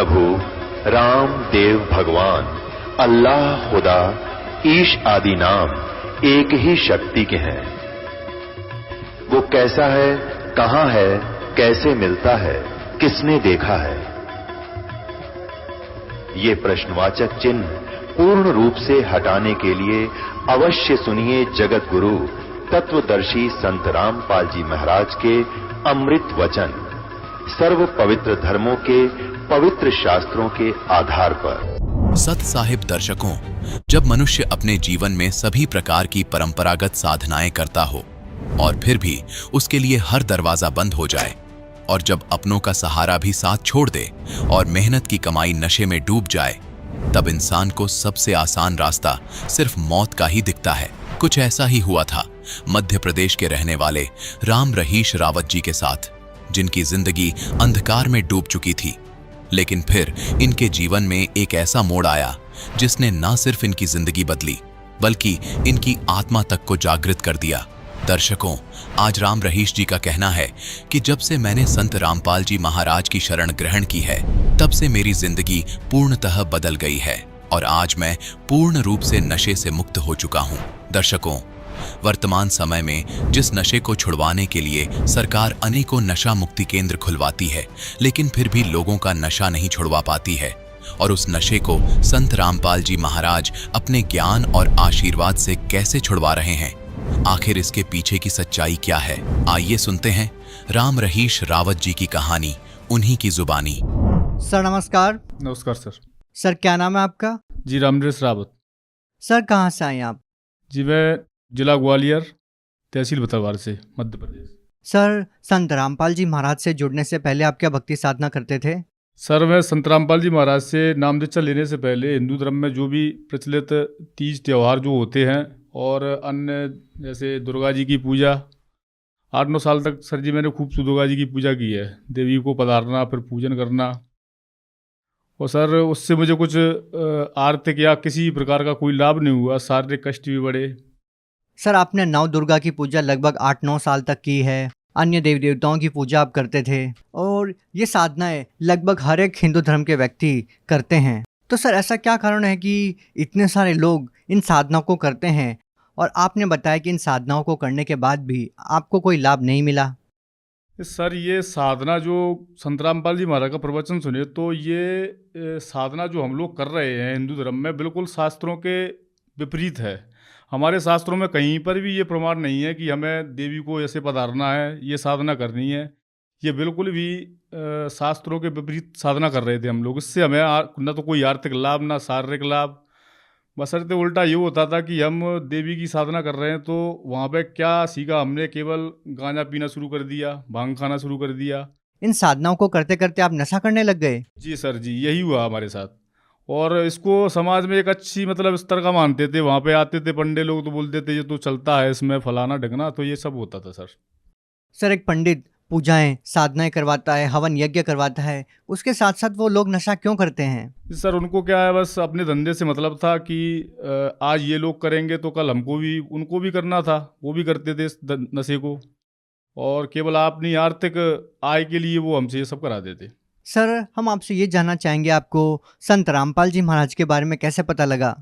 प्रभु राम देव भगवान अल्लाह खुदा ईश आदि नाम एक ही शक्ति के हैं। वो कैसा है, कहां है, कैसे मिलता है, किसने देखा है? ये प्रश्नवाचक चिन्ह पूर्ण रूप से हटाने के लिए अवश्य सुनिए जगत गुरु तत्वदर्शी संत रामपाल जी महाराज के अमृत वचन, सर्व पवित्र धर्मों के पवित्र शास्त्रों के आधार पर। सत साहिब दर्शकों, जब मनुष्य अपने जीवन में सभी प्रकार की परंपरागत साधनाएं करता हो और फिर भी उसके लिए हर दरवाजा बंद हो जाए, और जब अपनों का सहारा भी साथ छोड़ दे और मेहनत की कमाई नशे में डूब जाए, तब इंसान को सबसे आसान रास्ता सिर्फ मौत का ही दिखता है। कुछ ऐसा ही हुआ था मध्य प्रदेश के रहने वाले राम रहीश रावत जी के साथ, जिनकी जिंदगी अंधकार में डूब चुकी थी। लेकिन फिर इनके जीवन में एक ऐसा मोड़ आया जिसने न सिर्फ इनकी जिंदगी बदली बल्कि इनकी आत्मा तक को जागृत कर दिया। दर्शकों, आज राम रहीश जी का कहना है कि जब से मैंने संत रामपाल जी महाराज की शरण ग्रहण की है, तब से मेरी जिंदगी पूर्णतः बदल गई है और आज मैं पूर्ण रूप से नशे से मुक्त हो चुका हूं। दर्शकों, वर्तमान समय में जिस नशे को छुड़वाने के लिए सरकार अनेकों नशा मुक्ति केंद्र खुलवाती है, लेकिन फिर भी लोगों का नशा नहीं छुड़वा पाती है, और उस नशे को संत रामपाल जी महाराज अपने ज्ञान और आशीर्वाद से कैसे छुड़वा रहे हैं। आखिर इसके पीछे की सच्चाई क्या है? आइए सुनते हैं राम रहीश रावत जी की कहानी, उन्हीं की जुबानी। सर नमस्कार। नमस्कार सर। सर क्या नाम है आपका? जी रामरेश रावत। सर कहाँ से आए आप? जी मैं जिला ग्वालियर, तहसील बतरवार से, मध्य प्रदेश। सर संत रामपाल जी महाराज से जुड़ने से पहले आप क्या भक्ति साधना करते थे? सर मैं संत रामपाल जी महाराज से नाम दीक्षा लेने से पहले हिंदू धर्म में जो भी प्रचलित तीज त्यौहार जो होते हैं और अन्य जैसे दुर्गा जी की पूजा, 8-9 साल तक सर जी मैंने खूब दुर्गा जी की पूजा की है। देवी को पधारना, फिर पूजन करना, और सर उससे मुझे कुछ आर्थिक या किसी प्रकार का कोई लाभ नहीं हुआ, शारीरिक कष्ट भी बढ़े। सर आपने नव दुर्गा की पूजा लगभग 8-9 साल तक की है, अन्य देवी देवताओं की पूजा आप करते थे, और ये साधनाएं लगभग हर एक हिंदू धर्म के व्यक्ति करते हैं। तो सर ऐसा क्या कारण है कि इतने सारे लोग इन साधनाओं को करते हैं और आपने बताया कि इन साधनाओं को करने के बाद भी आपको कोई लाभ नहीं मिला? सर ये साधना जो संत रामपाल जी महाराज का प्रवचन सुने तो ये साधना जो हम लोग कर रहे हैं हिंदू धर्म में बिल्कुल शास्त्रों के विपरीत है। हमारे शास्त्रों में कहीं पर भी ये प्रमाण नहीं है कि हमें देवी को ऐसे पधारना है, ये साधना करनी है। ये बिल्कुल भी शास्त्रों के विपरीत साधना कर रहे थे हम लोग। इससे हमें न तो कोई आर्थिक लाभ, ना शारीरिक लाभ, बशर्ते उल्टा ये होता था कि हम देवी की साधना कर रहे हैं तो वहाँ पे क्या सीखा हमने, केवल गांजा पीना शुरू कर दिया, भांग खाना शुरू कर दिया। इन साधनाओं को करते करते आप नशा करने लग गए? जी सर जी, यही हुआ हमारे साथ। और इसको समाज में एक अच्छी मतलब स्तर का मानते थे। वहाँ पे आते थे पंडित लोग तो बोलते थे ये तो चलता है, इसमें फलाना ढकना, तो ये सब होता था सर। सर एक पंडित पूजाएं साधनाएं करवाता है, हवन यज्ञ करवाता है, उसके साथ साथ वो लोग नशा क्यों करते हैं? सर उनको क्या है, बस अपने धंधे से मतलब था कि आज ये लोग करेंगे तो कल हमको भी, उनको भी करना था, वो भी करते थे इस नशे को, और केवल अपनी आर्थिक आय के लिए वो हमसे ये सब करा देते। सर हम आपसे ये जानना चाहेंगे, आपको संत रामपाल जी महाराज के बारे में कैसे पता लगा?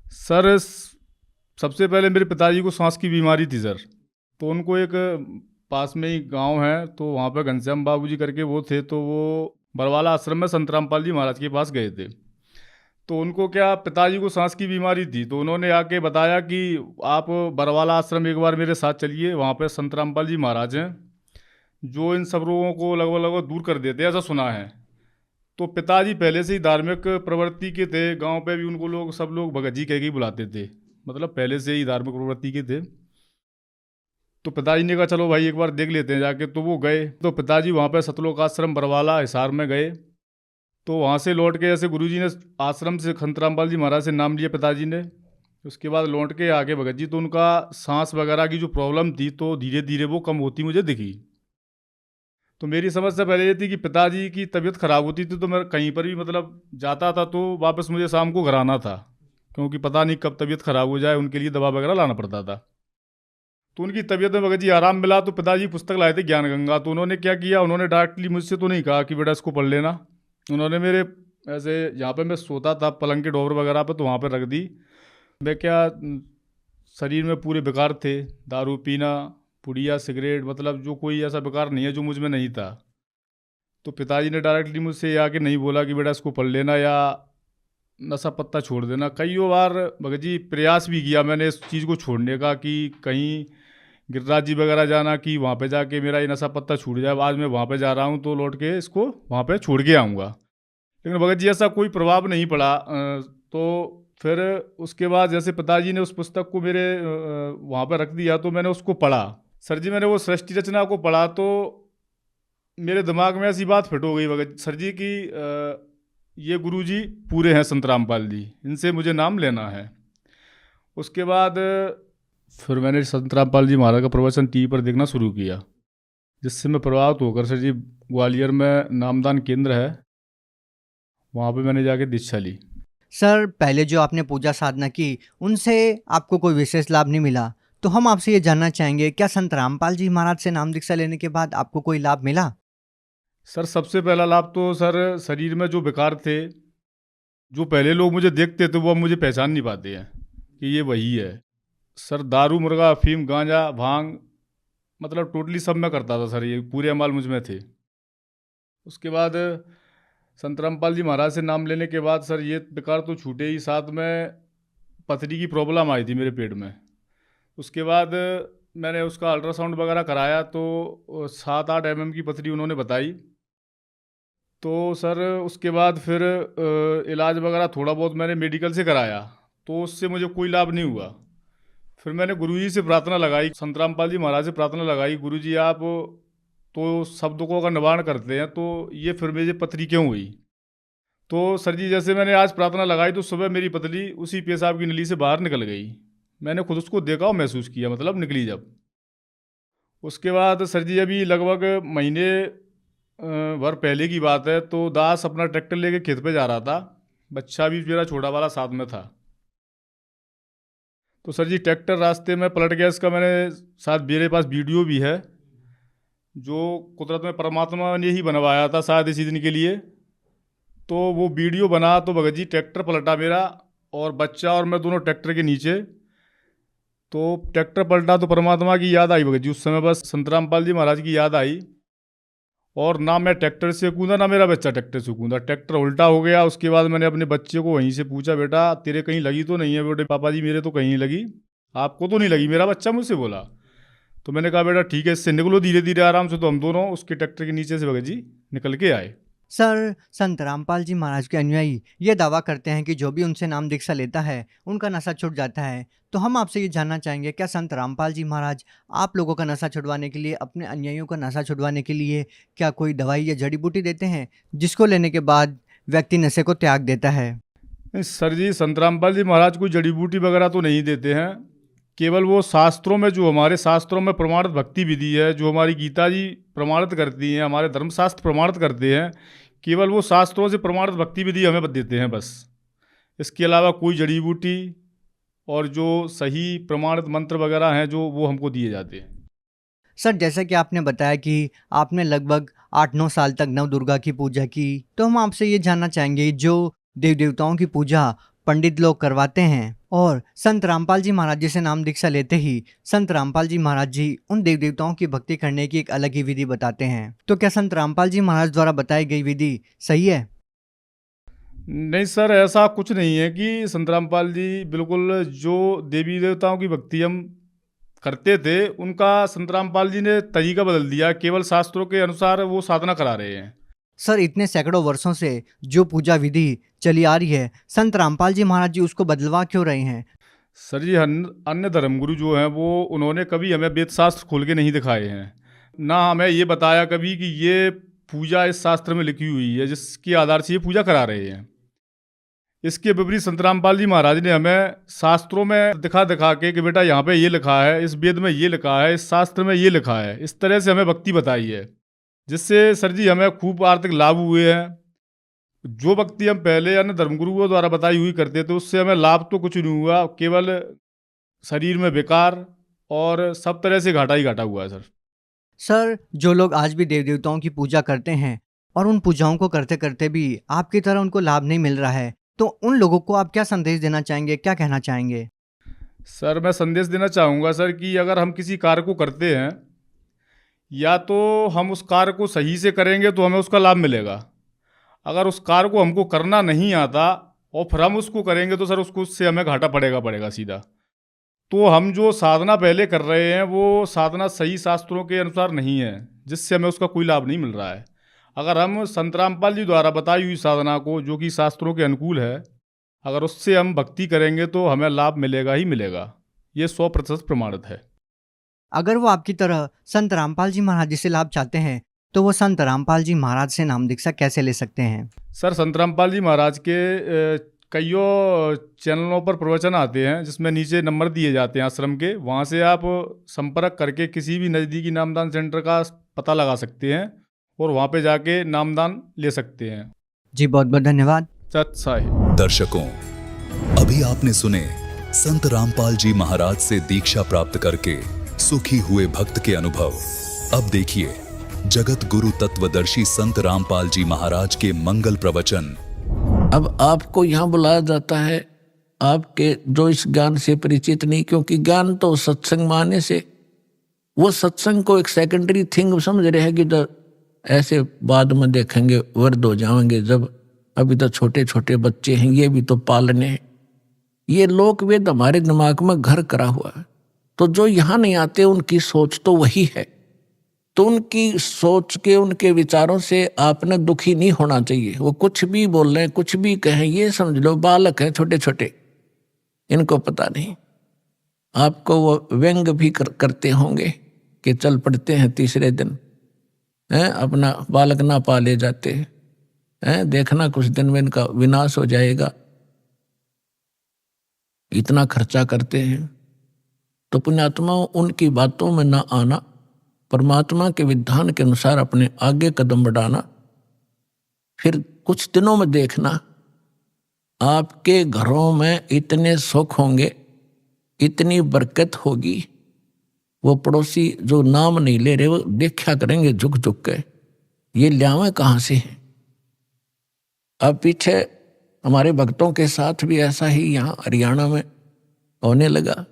सर सबसे पहले मेरे पिताजी को सांस की बीमारी थी सर, तो उनको एक पास में ही गांव है, तो वहाँ पे घनश्याम बाबूजी करके वो थे, तो वो बरवाला आश्रम में संत रामपाल जी महाराज के पास गए थे। तो उनको क्या, पिताजी को सांस की बीमारी थी, तो उन्होंने आके बताया कि आप बरवाला आश्रम एक बार मेरे साथ चलिए, वहाँ पे संत रामपाल जी महाराज हैं जो इन सब रोगों को लगभग लगभग दूर कर देते, ऐसा सुना है। तो पिताजी पहले से ही धार्मिक प्रवृत्ति के थे, गाँव पे भी उनको लोग सब लोग भगत जी कह के ही बुलाते थे, मतलब पहले से ही धार्मिक प्रवृत्ति के थे। तो पिताजी ने कहा चलो भाई एक बार देख लेते हैं जाके, तो वो गए। तो पिताजी वहाँ पे सतलोक आश्रम बरवाला हिसार में गए, तो वहाँ से लौट के ऐसे गुरुजी ने आश्रम से संत रामपाल जी महाराज से नाम लिया पिताजी ने। उसके बाद लौट के आगे भगत जी, तो उनका सांस वगैरह की जो प्रॉब्लम थी तो धीरे धीरे वो कम होती मुझे दिखी। तो मेरी समझ से पहले ये थी कि पिताजी की तबीयत ख़राब होती थी तो मैं कहीं पर भी मतलब जाता था तो वापस मुझे शाम को घर आना था, क्योंकि पता नहीं कब तबीयत ख़राब हो जाए, उनके लिए दवा वगैरह लाना पड़ता था। तो उनकी तबीयत में भगत जी आराम मिला तो पिताजी पुस्तक लाए थे ज्ञान गंगा, तो उन्होंने क्या किया, उन्होंने डायरेक्टली मुझसे तो नहीं कहा कि बेटा इसको पढ़ लेना, उन्होंने मेरे ऐसे जहाँ पे मैं सोता था पलंग के डोर वगैरह पे, तो वहाँ पे रख दी। मैं क्या शरीर में पूरे बेकार थे, दारू पीना, पुड़िया, सिगरेट, मतलब जो कोई ऐसा बेकार नहीं है जो मुझ में नहीं था। तो पिताजी ने डायरेक्टली मुझसे ये आके नहीं बोला कि बेटा इसको पढ़ लेना या नशा पत्ता छोड़ देना। कई बार भगत जी प्रयास भी किया मैंने इस चीज़ को छोड़ने का, कि कहीं गिरिराज जी वगैरह जाना कि वहाँ पे जाके मेरा ये नशा पत्ता छूट जाए। आज मैं वहाँ पे जा रहा हूँ तो लौट के इसको वहाँ पे छोड़ के आऊँगा, लेकिन भगत जी ऐसा कोई प्रभाव नहीं पड़ा। तो फिर उसके बाद जैसे पिताजी ने उस पुस्तक को मेरे वहाँ पर रख दिया तो मैंने उसको पढ़ा। सर जी मैंने वो सृष्टि रचना को पढ़ा तो मेरे दिमाग में ऐसी बात फिट हो गई भगत सर जी की, ये गुरुजी पूरे हैं संत रामपाल जी, इनसे मुझे नाम लेना है। उसके बाद फिर मैंने संत रामपाल जी महाराज का प्रवचन टीवी पर देखना शुरू किया, जिससे मैं प्रभावित होकर सर जी ग्वालियर में नामदान केंद्र है, वहाँ पे मैंने जाके दीक्षा ली। सर पहले जो आपने पूजा साधना की उनसे आपको कोई विशेष लाभ नहीं मिला, तो हम आपसे ये जानना चाहेंगे क्या संत रामपाल जी महाराज से नाम दीक्षा लेने के बाद आपको कोई लाभ मिला? सर सबसे पहला लाभ तो सर शरीर में जो विकार थे, जो पहले लोग मुझे देखते थे वो अब मुझे पहचान नहीं पाते हैं कि ये वही है। सर दारू, मुर्गा, अफीम, गांजा, भांग, मतलब टोटली सब मैं करता था सर, ये पूरे अमाल मुझ में थे। उसके बाद संत रामपाल जी महाराज से नाम लेने के बाद सर ये विकार तो छूटे ही, साथ में पथरी की प्रॉब्लम आई थी मेरे पेट में। उसके बाद मैंने उसका अल्ट्रासाउंड वगैरह कराया तो 7-8 mm की पथरी उन्होंने बताई। तो सर उसके बाद फिर इलाज वगैरह थोड़ा बहुत मैंने मेडिकल से कराया तो उससे मुझे कोई लाभ नहीं हुआ। फिर मैंने गुरुजी से प्रार्थना लगाई, संत रामपाल जी महाराज से प्रार्थना लगाई, गुरुजी आप तो सब दुखों का निवारण करते हैं, तो ये फिर मुझे पथरी क्यों हुई? तो सर जी जैसे मैंने आज प्रार्थना लगाई तो सुबह मेरी पतली उसी पेशाब की नली से बाहर निकल गई। मैंने खुद उसको देखा और महसूस किया, मतलब निकली जब। उसके बाद सर जी अभी लगभग महीने भर पहले की बात है, तो दास अपना ट्रैक्टर लेके खेत पे जा रहा था, बच्चा भी मेरा छोटा वाला साथ में था। तो सर जी ट्रैक्टर रास्ते में पलट गया। इसका मैंने साथ मेरे पास वीडियो भी है, जो कुदरत में परमात्मा ने ही बनवाया था शायद इसी दिन के लिए। तो वो वीडियो बना तो भगत जी ट्रैक्टर पलटा मेरा, और बच्चा और मैं दोनों ट्रैक्टर के नीचे। तो ट्रैक्टर पलटा तो परमात्मा की याद आई भगत जी उस समय, बस संत रामपाल जी महाराज की याद आई। और ना मैं ट्रैक्टर से कूदा ना मेरा बच्चा ट्रैक्टर से कूदा, ट्रैक्टर उल्टा हो गया। उसके बाद मैंने अपने बच्चे को वहीं से पूछा, बेटा तेरे कहीं लगी तो नहीं है? बेटे पापा जी मेरे तो कहीं नहीं लगी। आपको तो नहीं लगी? मेरा बच्चा मुझसे बोला। तो मैंने कहा बेटा ठीक है, इससे निकलो धीरे धीरे आराम से। तो हम दोनों उसके ट्रैक्टर के नीचे से भगत जी निकल के आए। सर संत रामपाल जी महाराज के अनुयायी ये दावा करते हैं कि जो भी उनसे नाम दीक्षा लेता है उनका नशा छूट जाता है, तो हम आपसे ये जानना चाहेंगे क्या संत रामपाल जी महाराज आप लोगों का नशा छुड़वाने के लिए, अपने अनुयायियों का नशा छुड़वाने के लिए क्या कोई दवाई या जड़ी बूटी देते हैं जिसको लेने के बाद व्यक्ति नशे को त्याग देता है? नहीं सर जी, संत रामपाल जी महाराज कोई जड़ी बूटी वगैरह तो नहीं देते हैं। केवल वो शास्त्रों में, जो हमारे शास्त्रों में प्रमाणित भक्ति विधि है, जो हमारी गीता जी प्रमाणित करती हैं, हमारे धर्मशास्त्र प्रमाणित करते हैं, केवल वो शास्त्रों से प्रमाणित भक्ति विधि हमें देते हैं बस। इसके अलावा कोई जड़ी बूटी और जो सही प्रमाणित मंत्र वगैरह हैं जो वो हमको दिए जाते हैं। सर जैसा कि आपने बताया कि आपने लगभग 8-9 साल तक नव दुर्गा की पूजा की, तो हम आपसे ये जानना चाहेंगे जो देव देवताओं की पूजा पंडित लोग करवाते हैं और संत रामपाल जी महाराज जी से नाम दीक्षा लेते ही संत रामपाल जी महाराज जी उन देव देवताओं की भक्ति करने की एक अलग ही विधि बताते हैं, तो क्या संत रामपाल जी महाराज द्वारा बताई गई विधि सही है? नहीं सर, ऐसा कुछ नहीं है कि संत रामपाल जी बिल्कुल जो देवी देवताओं की भक्ति हम करते थे उनका संत रामपाल जी ने तरीका बदल दिया, केवल शास्त्रों के अनुसार वो साधना करा रहे हैं। सर इतने सैकड़ों वर्षों से जो पूजा विधि चली आ रही है, संत रामपाल जी महाराज जी उसको बदलवा क्यों रहे हैं? सर जी अन्य धर्मगुरु जो हैं वो उन्होंने कभी हमें वेद शास्त्र खोल के नहीं दिखाए हैं, ना हमें ये बताया कभी कि ये पूजा इस शास्त्र में लिखी हुई है जिसके आधार से ये पूजा करा रहे हैं। इसके विपरीत संत रामपाल जी महाराज ने हमें शास्त्रों में दिखा दिखा के कि बेटा यहाँ पे ये लिखा है, इस वेद में ये लिखा है, इस शास्त्र में ये लिखा है, इस तरह से हमें भक्ति बताई है, जिससे सर जी हमें खूब आर्थिक लाभ हुए हैं। जो भक्ति हम पहले अन्य धर्मगुरुओं द्वारा बताई हुई करते थे उससे हमें लाभ तो कुछ नहीं हुआ, केवल शरीर में बेकार और सब तरह से घाटा ही घाटा हुआ है सर। सर जो लोग आज भी देव देवताओं की पूजा करते हैं और उन पूजाओं को करते करते भी आपकी तरह उनको लाभ नहीं मिल रहा है, तो उन लोगों को आप क्या संदेश देना चाहेंगे, क्या कहना चाहेंगे? सर मैं संदेश देना चाहूँगा सर कि अगर हम किसी कार्य को करते हैं, या तो हम उस कार्य को सही से करेंगे तो हमें उसका लाभ मिलेगा। अगर उस कार्य को हमको करना नहीं आता और फिर हम उसको करेंगे तो सर उससे हमें घाटा पड़ेगा सीधा। तो हम जो साधना पहले कर रहे हैं वो साधना सही शास्त्रों के अनुसार नहीं है, जिससे हमें उसका कोई लाभ नहीं मिल रहा है। अगर हम संत रामपाल जी द्वारा बताई हुई साधना को, जो कि शास्त्रों के अनुकूल है, अगर उससे हम भक्ति करेंगे तो हमें लाभ मिलेगा ही मिलेगा। ये 100% प्रमाणित है। अगर वो आपकी तरह संत रामपाल जी महाराज जी से लाभ चाहते हैं, तो वो संत रामपाल जी महाराज से नाम दीक्षा कैसे ले सकते हैं? सर संत रामपाल जी महाराज के कईयों चैनलों पर प्रवचन आते हैं, जिसमें नीचे नंबर दिए जाते हैं आश्रम के। वहाँ से आप संपर्क करके किसी भी नज़दीकी नामदान सेंटर का पता लगा सकते हैं और वहाँ पे जाके नामदान ले सकते हैं। जी बहुत बहुत धन्यवाद। सत साहिब। दर्शकों, अभी आपने सुने संत रामपाल जी महाराज से दीक्षा प्राप्त करके सुखी हुए भक्त के अनुभव। अब देखिए जगत गुरु तत्वदर्शी संत रामपाल जी महाराज के मंगल प्रवचन। अब आपको यहाँ बुलाया जाता है, आपके जो इस ज्ञान से परिचित नहीं, क्योंकि ज्ञान तो सत्संग माने से, वो सत्संग को एक सेकेंडरी थिंग समझ रहे हैं कि तो ऐसे बाद में देखेंगे, वृद्ध हो जाएंगे, जब अभी तो छोटे छोटे बच्चे हैं, ये भी तो पालने हैं। ये लोक वेद हमारे दिमाग में घर करा हुआ है। तो जो यहाँ नहीं आते उनकी सोच तो वही है। तो उनकी सोच के, उनके विचारों से आपने दुखी नहीं होना चाहिए। वो कुछ भी बोल रहे हैं, कुछ भी कहें, ये समझ लो बालक हैं छोटे छोटे, इनको पता नहीं। आपको वो व्यंग भी करते होंगे कि चल पड़ते हैं तीसरे दिन, अपना बालक ना पाले जाते हैं, देखना कुछ दिन में इनका विनाश हो जाएगा, इतना खर्चा करते हैं। तो पुण्यात्मा उनकी बातों में ना आना, परमात्मा के विधान के अनुसार अपने आगे कदम बढ़ाना। फिर कुछ दिनों में देखना आपके घरों में इतने सुख होंगे, इतनी बरकत होगी, वो पड़ोसी जो नाम नहीं ले रहे वो देखा करेंगे झुक झुक के, ये ल्यावे कहाँ से हैं। अब पीछे हमारे भक्तों के साथ भी ऐसा ही यहाँ हरियाणा में होने लगा।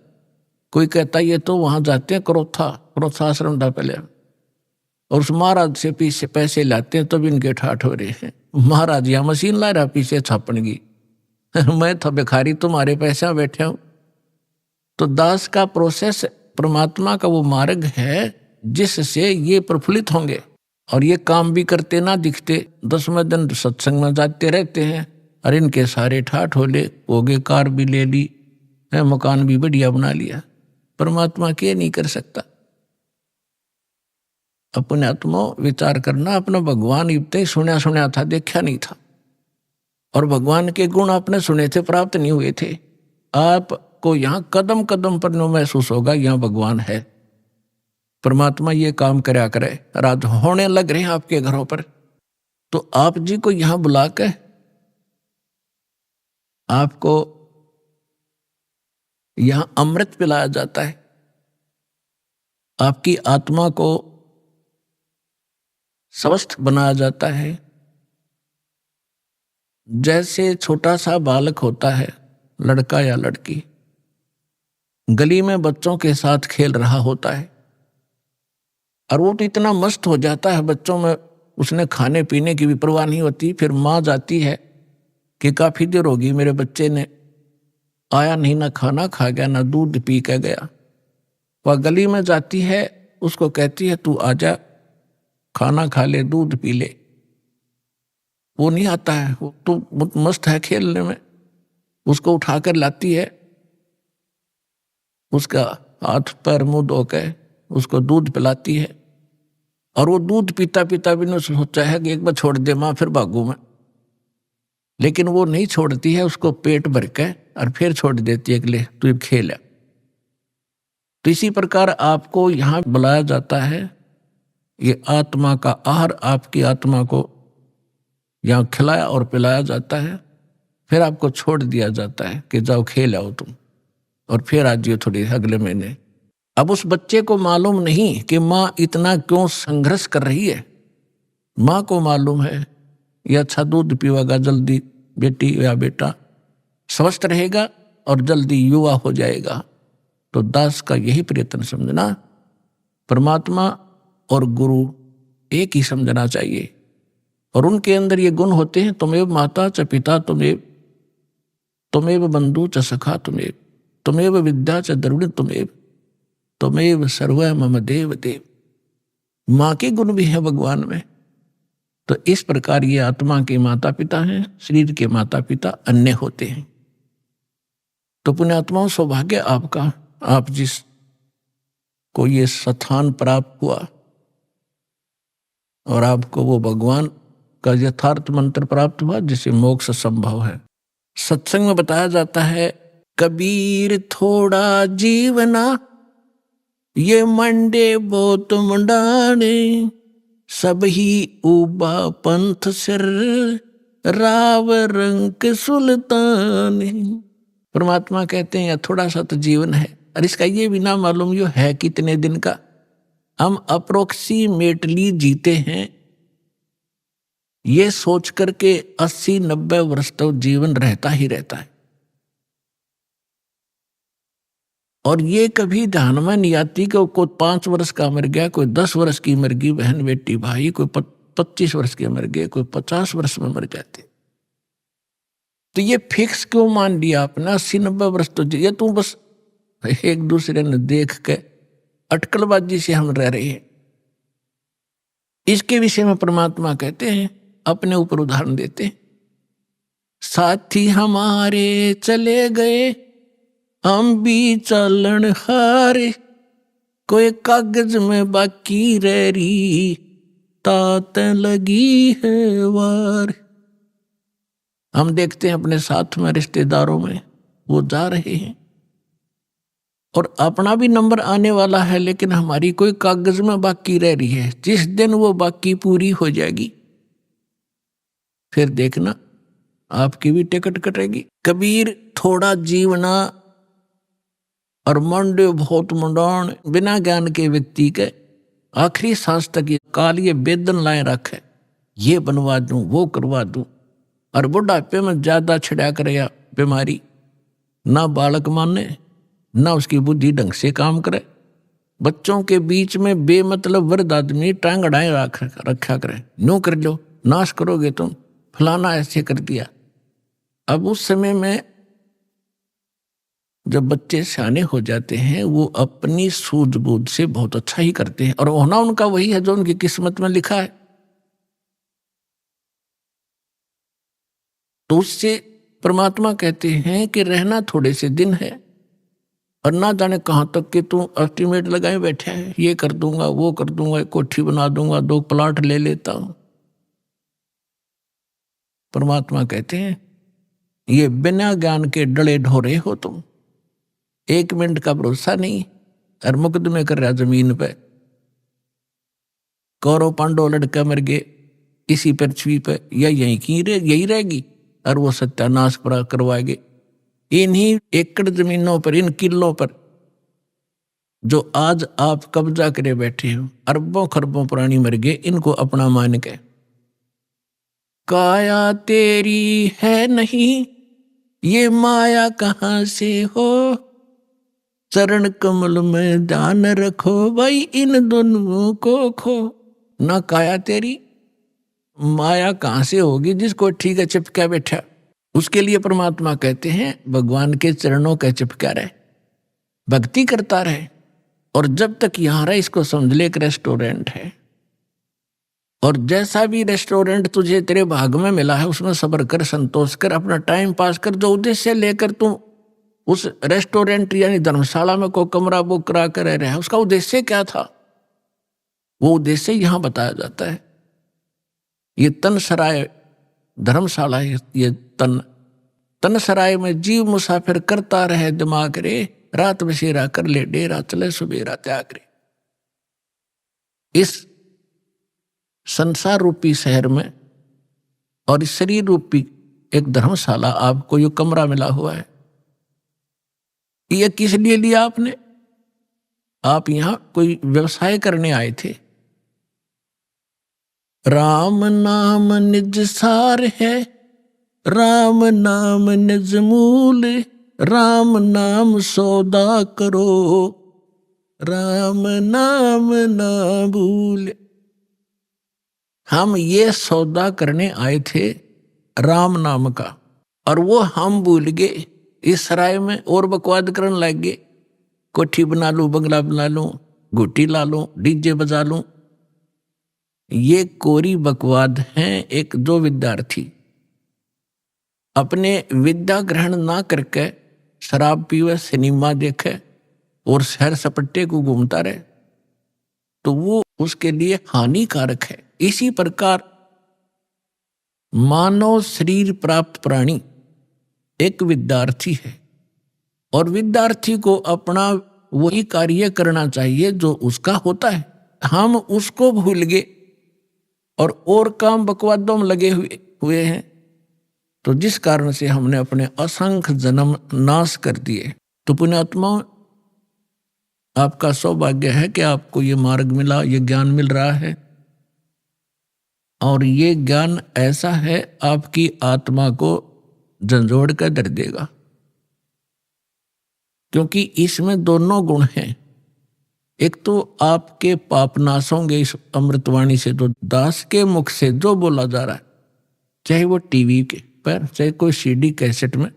कोई कहता ये तो वहाँ जाते हैं क्रोथाश्रम था पहले, और उस महाराज से पीछे पैसे लाते हैं, तब इनके ठाठ हो रहे हैं। महाराज यहाँ मशीन ला रहा पीछे छापन की मैं था भिखारी, तुम्हारे पैसे बैठे हूँ। तो दास का प्रोसेस परमात्मा का वो मार्ग है जिससे ये प्रफुल्लित होंगे, और ये काम भी करते ना दिखते, 10वें दिन सत्संग में जाते रहते हैं, और इनके सारे ठाठ हो गए, कार भी ले ली है, मकान भी बढ़िया बना लिया। परमात्मा के नहीं कर सकता। अपने आत्मा विचार करना, अपना भगवान इतने सुना था, देखा नहीं था, और भगवान के गुण आपने सुने थे, प्राप्त नहीं हुए थे। आपको यहाँ कदम कदम पर महसूस होगा यहाँ भगवान है, परमात्मा ये काम करया करे, राज होने लग रहे हैं आपके घरों पर। तो आप जी को यहाँ बुला के आपको यहां अमृत पिलाया जाता है, आपकी आत्मा को स्वस्थ बनाया जाता है। जैसे छोटा सा बालक होता है, लड़का या लड़की, गली में बच्चों के साथ खेल रहा होता है, और वो तो इतना मस्त हो जाता है बच्चों में, उसने खाने पीने की भी परवाह नहीं होती। फिर माँ जाती है कि काफी देर होगी मेरे बच्चे ने आया नहीं, ना खाना खा गया, ना दूध पी के गया। वह गली में जाती है, उसको कहती है तू आजा, खाना खा ले, दूध पी ले। वो नहीं आता है, वो तो बहुत मस्त है खेलने में। उसको उठाकर लाती है, उसका हाथ पैर मुंह धो के उसको दूध पिलाती है, और वो दूध पीता पीता भी नहीं सोचा है कि एक बार छोड़ दे माँ, फिर भागू मैं। लेकिन वो नहीं छोड़ती है, उसको पेट भर के और फिर छोड़ देती है कि ले तू खेल। तो इसी प्रकार आपको यहाँ बुलाया जाता है, ये आत्मा का आहार आपकी आत्मा को यहाँ खिलाया और पिलाया जाता है, फिर आपको छोड़ दिया जाता है कि जाओ खेल आओ तुम, और फिर आ जाइए थोड़ी अगले महीने। अब उस बच्चे को मालूम नहीं कि माँ इतना क्यों संघर्ष कर रही है, माँ को मालूम है ये अच्छा दूध पीवेगा, जल्दी बेटी या बेटा स्वस्थ रहेगा और जल्दी युवा हो जाएगा। तो दास का यही प्रयत्न समझना, परमात्मा और गुरु एक ही समझना चाहिए। और उनके अंदर ये गुण होते हैं, तुमेव माता च पिता तुमेव, तुमेव बंधु च सखा तुमेव, तुमेव विद्या च द्रविण तुमेव, तुमेव सर्व मम देव देव। माँ के गुण भी है भगवान में। तो इस प्रकार ये आत्मा के माता पिता हैं, शरीर के माता पिता अन्य होते हैं। तो पुण्यात्माओं, सौभाग्य आपका, आप जिस को ये स्थान प्राप्त हुआ और आपको वो भगवान का यथार्थ मंत्र प्राप्त हुआ जिससे मोक्ष संभव है। सत्संग में बताया जाता है, कबीर थोड़ा जीवना ये मंडे बहुत मंडाने, सब ही उबा पंथ सिर राव रंक सुल्तान। परमात्मा कहते हैं थोड़ा सा तो जीवन है, और इसका ये भी ना मालूम यो है कितने दिन का। हम अप्रोक्सीमेटली जीते हैं ये सोच करके 80-90 वर्ष तक जीवन रहता ही रहता है। और ये कभी ध्यान में नहीं आती कि कोई 5 वर्ष का मर गया, कोई 10 वर्ष की मर गई बहन बेटी भाई, कोई 25 वर्ष के मर गए, कोई 50 वर्ष में मर जाते। तो ये फिक्स क्यों मान लिया आपने 80-90 वर्ष? तो ये तू बस एक दूसरे ने देख के अटकलबाजी से हम रह रहे हैं। इसके विषय में परमात्मा कहते हैं, अपने ऊपर उदाहरण देते हैं, साथी हमारे चले गए हम भी चलन हारे, कोई कागज में बाकी रह रही तात लगी है वार। हम देखते हैं अपने साथ में रिश्तेदारों में वो जा रहे हैं और अपना भी नंबर आने वाला है, लेकिन हमारी कोई कागज में बाकी रह रही है। जिस दिन वो बाकी पूरी हो जाएगी फिर देखना आपकी भी टिकट कटेगी। कबीर थोड़ा जीवना और मंडे बहुत मंडान, बिना ज्ञान के व्यक्ति के आखिरी सांस तक ये काल ये बेदन लाए रखे, ये बनवा दूं वो करवा दूं। और बुढ़ापे में ज्यादा छिड़ा करेगा बीमारी, ना बालक माने ना उसकी बुद्धि ढंग से काम करे। बच्चों के बीच में बेमतलब वृद्ध आदमी टांग अड़ाए रखा करे, नो कर लो नाश करोगे तुम, फलाना ऐसे कर दिया। अब उस समय में जब बच्चे सियाने हो जाते हैं वो अपनी सूझबूझ से बहुत अच्छा ही करते हैं, और होना उनका वही है जो उनकी किस्मत में लिखा है। तो उससे परमात्मा कहते हैं कि रहना थोड़े से दिन है, और ना जाने कहां तक कि तू एस्टिमेट लगाए बैठा है, ये कर दूंगा वो कर दूंगा, कोठी बना दूंगा, 2 प्लाट ले लेता हूं। परमात्मा कहते हैं ये बिना ज्ञान के डले ढोरे हो तुम, 1 मिनट का भरोसा नहीं। और मुकदमे कर रहा जमीन पे, कौरव पांडव लड़का मर गए इसी पृथ्वी पे, या यही रहेगी, और वो सत्यानाश करवाएंगे। इन्हीं एकड़ जमीनों पर, इन किलों पर जो आज आप कब्जा करे बैठे हो, अरबों खरबों प्राणी मर गए इनको अपना मान के। काया तेरी है नहीं ये माया कहां से हो, चरण कमल में ध्यान रखो भाई इन दोनों को खो। ना काया तेरी, माया कहां से होगी जिसको ठीक है चिपका बैठा। उसके लिए परमात्मा कहते हैं भगवान के चरणों का चिपका रहे, भक्ति करता रहे। और जब तक यहां रहे इसको समझ ले एक रेस्टोरेंट है, और जैसा भी रेस्टोरेंट तुझे तेरे भाग में मिला है उसमें सब्र कर, संतोष कर, अपना टाइम पास कर। जो उद्देश्य लेकर तुम उस रेस्टोरेंट यानी धर्मशाला में कोई कमरा बुक करा कर रह रहा है, उसका उद्देश्य क्या था, वो उद्देश्य यहां बताया जाता है। ये तन सराय धर्मशाला, ये तन सराय में जीव मुसाफिर करता रहे दिमाग रे, रात बसेरा कर ले डेरा चले सुबेरा त्याग रे। इस संसार रूपी शहर में और इस शरीर रूपी एक धर्मशाला आपको ये कमरा मिला हुआ है। ये किस लिए लिया आपने? आप यहां कोई व्यवसाय करने आए थे, राम नाम निज सार है, राम नाम निज मूल, राम नाम सौदा करो, राम नाम ना भूल। हम ये सौदा करने आए थे राम नाम का, और वो हम भूल गए इस सराय में और बकवाद करने लग गए। कोठी बना लूं, बंगला बना लूं, घुट्टी ला लूं, डीजे बजा लूं। ये कोरी बकवाद हैं। एक जो विद्यार्थी अपने विद्या ग्रहण ना करके शराब पीवे, सिनेमा देखे और सैर सपट्टे को घूमता रहे, तो वो उसके लिए हानिकारक है। इसी प्रकार मानव शरीर प्राप्त प्राणी एक विद्यार्थी है, और विद्यार्थी को अपना वही कार्य करना चाहिए जो उसका होता है। हम उसको भूल गए और काम बकवादों में लगे हुए हैं, तो जिस कारण से हमने अपने असंख्य जन्म नाश कर दिए। तो पुण्यात्मा, आपका सौभाग्य है कि आपको ये मार्ग मिला, ये ज्ञान मिल रहा है, और ये ज्ञान ऐसा है आपकी आत्मा को झंझोड़ कर धर देगा, क्योंकि इसमें दोनों गुण हैं। एक तो आपके पाप नाश होंगे इस अमृतवाणी से, जो दास के मुख से जो बोला जा रहा है, चाहे वो टीवी के पर, चाहे कोई सीडी कैसेट में,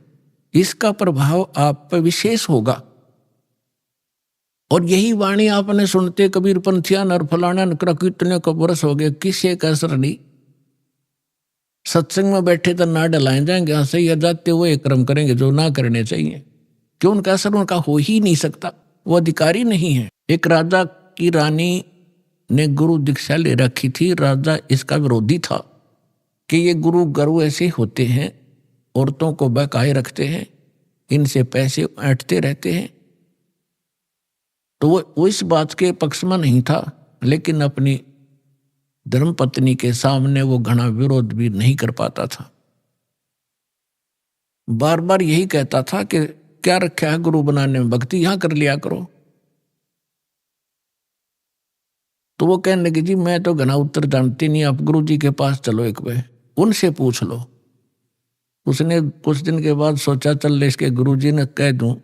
इसका प्रभाव आप पर विशेष होगा। और यही वाणी आपने सुनते कबीर पंथिया नर फलाना नकरा कितने को बरस हो गए, किसे का असर नहीं। सत्संग में बैठे तो ना डलाए जाएंगे, हाँ सही जाते हुए कर्म करेंगे जो ना करने चाहिए, क्यों उनका असर उनका हो ही नहीं सकता, वो अधिकारी नहीं है। एक राजा की रानी ने गुरु दीक्षा ले रखी थी। राजा इसका विरोधी था कि ये गुरु ऐसे होते हैं, औरतों को बहकाए रखते हैं, इनसे पैसे ऐंठते रहते हैं। तो वो इस बात के पक्ष में नहीं था, लेकिन अपनी धर्मपत्नी के सामने वो घना विरोध भी नहीं कर पाता था। बार बार यही कहता था कि क्या रखा है गुरु बनाने में, भक्ति यहां कर लिया करो। तो वो कहने लगी, जी मैं तो घना उत्तर जानती नहीं, आप गुरु जी के पास चलो, एक बार उनसे पूछ लो। उसने कुछ दिन के बाद सोचा, चल इसके गुरु जी ने कह दूं,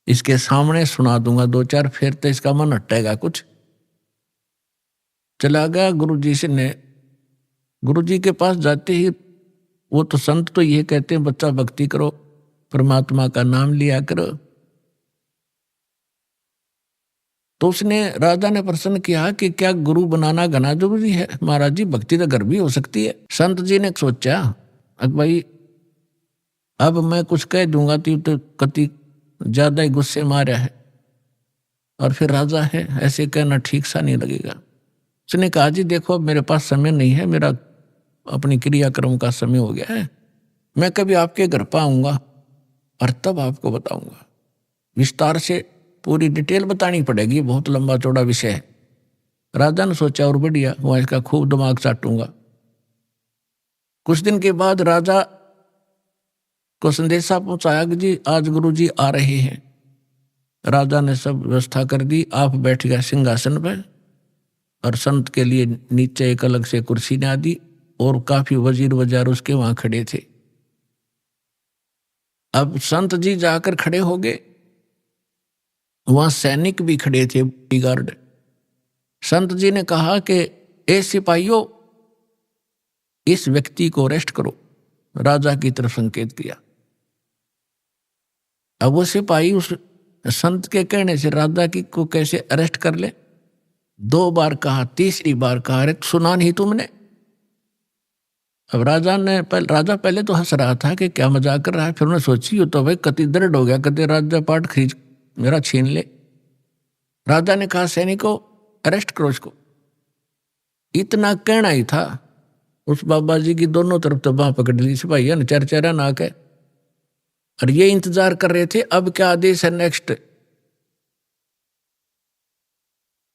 इसके सामने सुना दूंगा दो चार, फिर तो इसका मन हटेगा कुछ। चला गया गुरु जी से ने। गुरु जी के पास जाते ही, वो तो संत तो ये कहते हैं बच्चा भक्ति करो, परमात्मा का नाम लिया करो। तो उसने, राजा ने प्रश्न किया कि क्या गुरु बनाना घना जरूरी है? महाराज जी भक्ति तो घर भी हो सकती है। संत जी ने सोचा, अब भाई अब मैं कुछ कह दूंगा तो कति ज्यादा ही गुस्से मारा है, और फिर राजा है, ऐसे कहना ठीक सा नहीं लगेगा। उसने कहा, जी देखो अब मेरे पास समय नहीं है, मेरा अपनी क्रियाक्रम का समय हो गया है, मैं कभी आपके घर पर आऊंगा और तब आपको बताऊंगा। विस्तार से पूरी डिटेल बतानी पड़ेगी, बहुत लंबा चौड़ा विषय है। राजा ने सोचा, और बढ़िया, वहां इसका खूब दिमाग चाटूंगा। कुछ दिन के बाद राजा को संदेशा पहुंचाया कि जी आज गुरु जी आ रहे हैं। राजा ने सब व्यवस्था कर दी, आप बैठ गया सिंहासन पर, और संत के लिए नीचे एक अलग से कुर्सी ना दी, और काफी वजीर वजार उसके वहां खड़े थे। अब संत जी जाकर खड़े हो गए, वहां सैनिक भी खड़े थे, गार्ड। संत जी ने कहा कि ए सिपाहियों, इस व्यक्ति को अरेस्ट करो। राजा की तरफ संकेत किया। अब वो सिपाही उस संत के कहने से राजा की को कैसे अरेस्ट कर ले? 2 बार कहा, तीसरी बार कहा, अरे सुना नहीं तुमने? अब राजा पहले तो हंस रहा था कि क्या मजाक कर रहा है, फिर उन्होंने सोची तो भाई कति दर्द हो गया, कति राजा पाठ खींच मेरा छीन ले। राजा ने कहा, सैनिकों अरेस्ट करो इसको। इतना कहना ही था, उस बाबा जी की दोनों तरफ तो बांह पकड़ ली सिपाही ने, चरचरा ना के, और ये इंतजार कर रहे थे अब क्या आदेश है नेक्स्ट।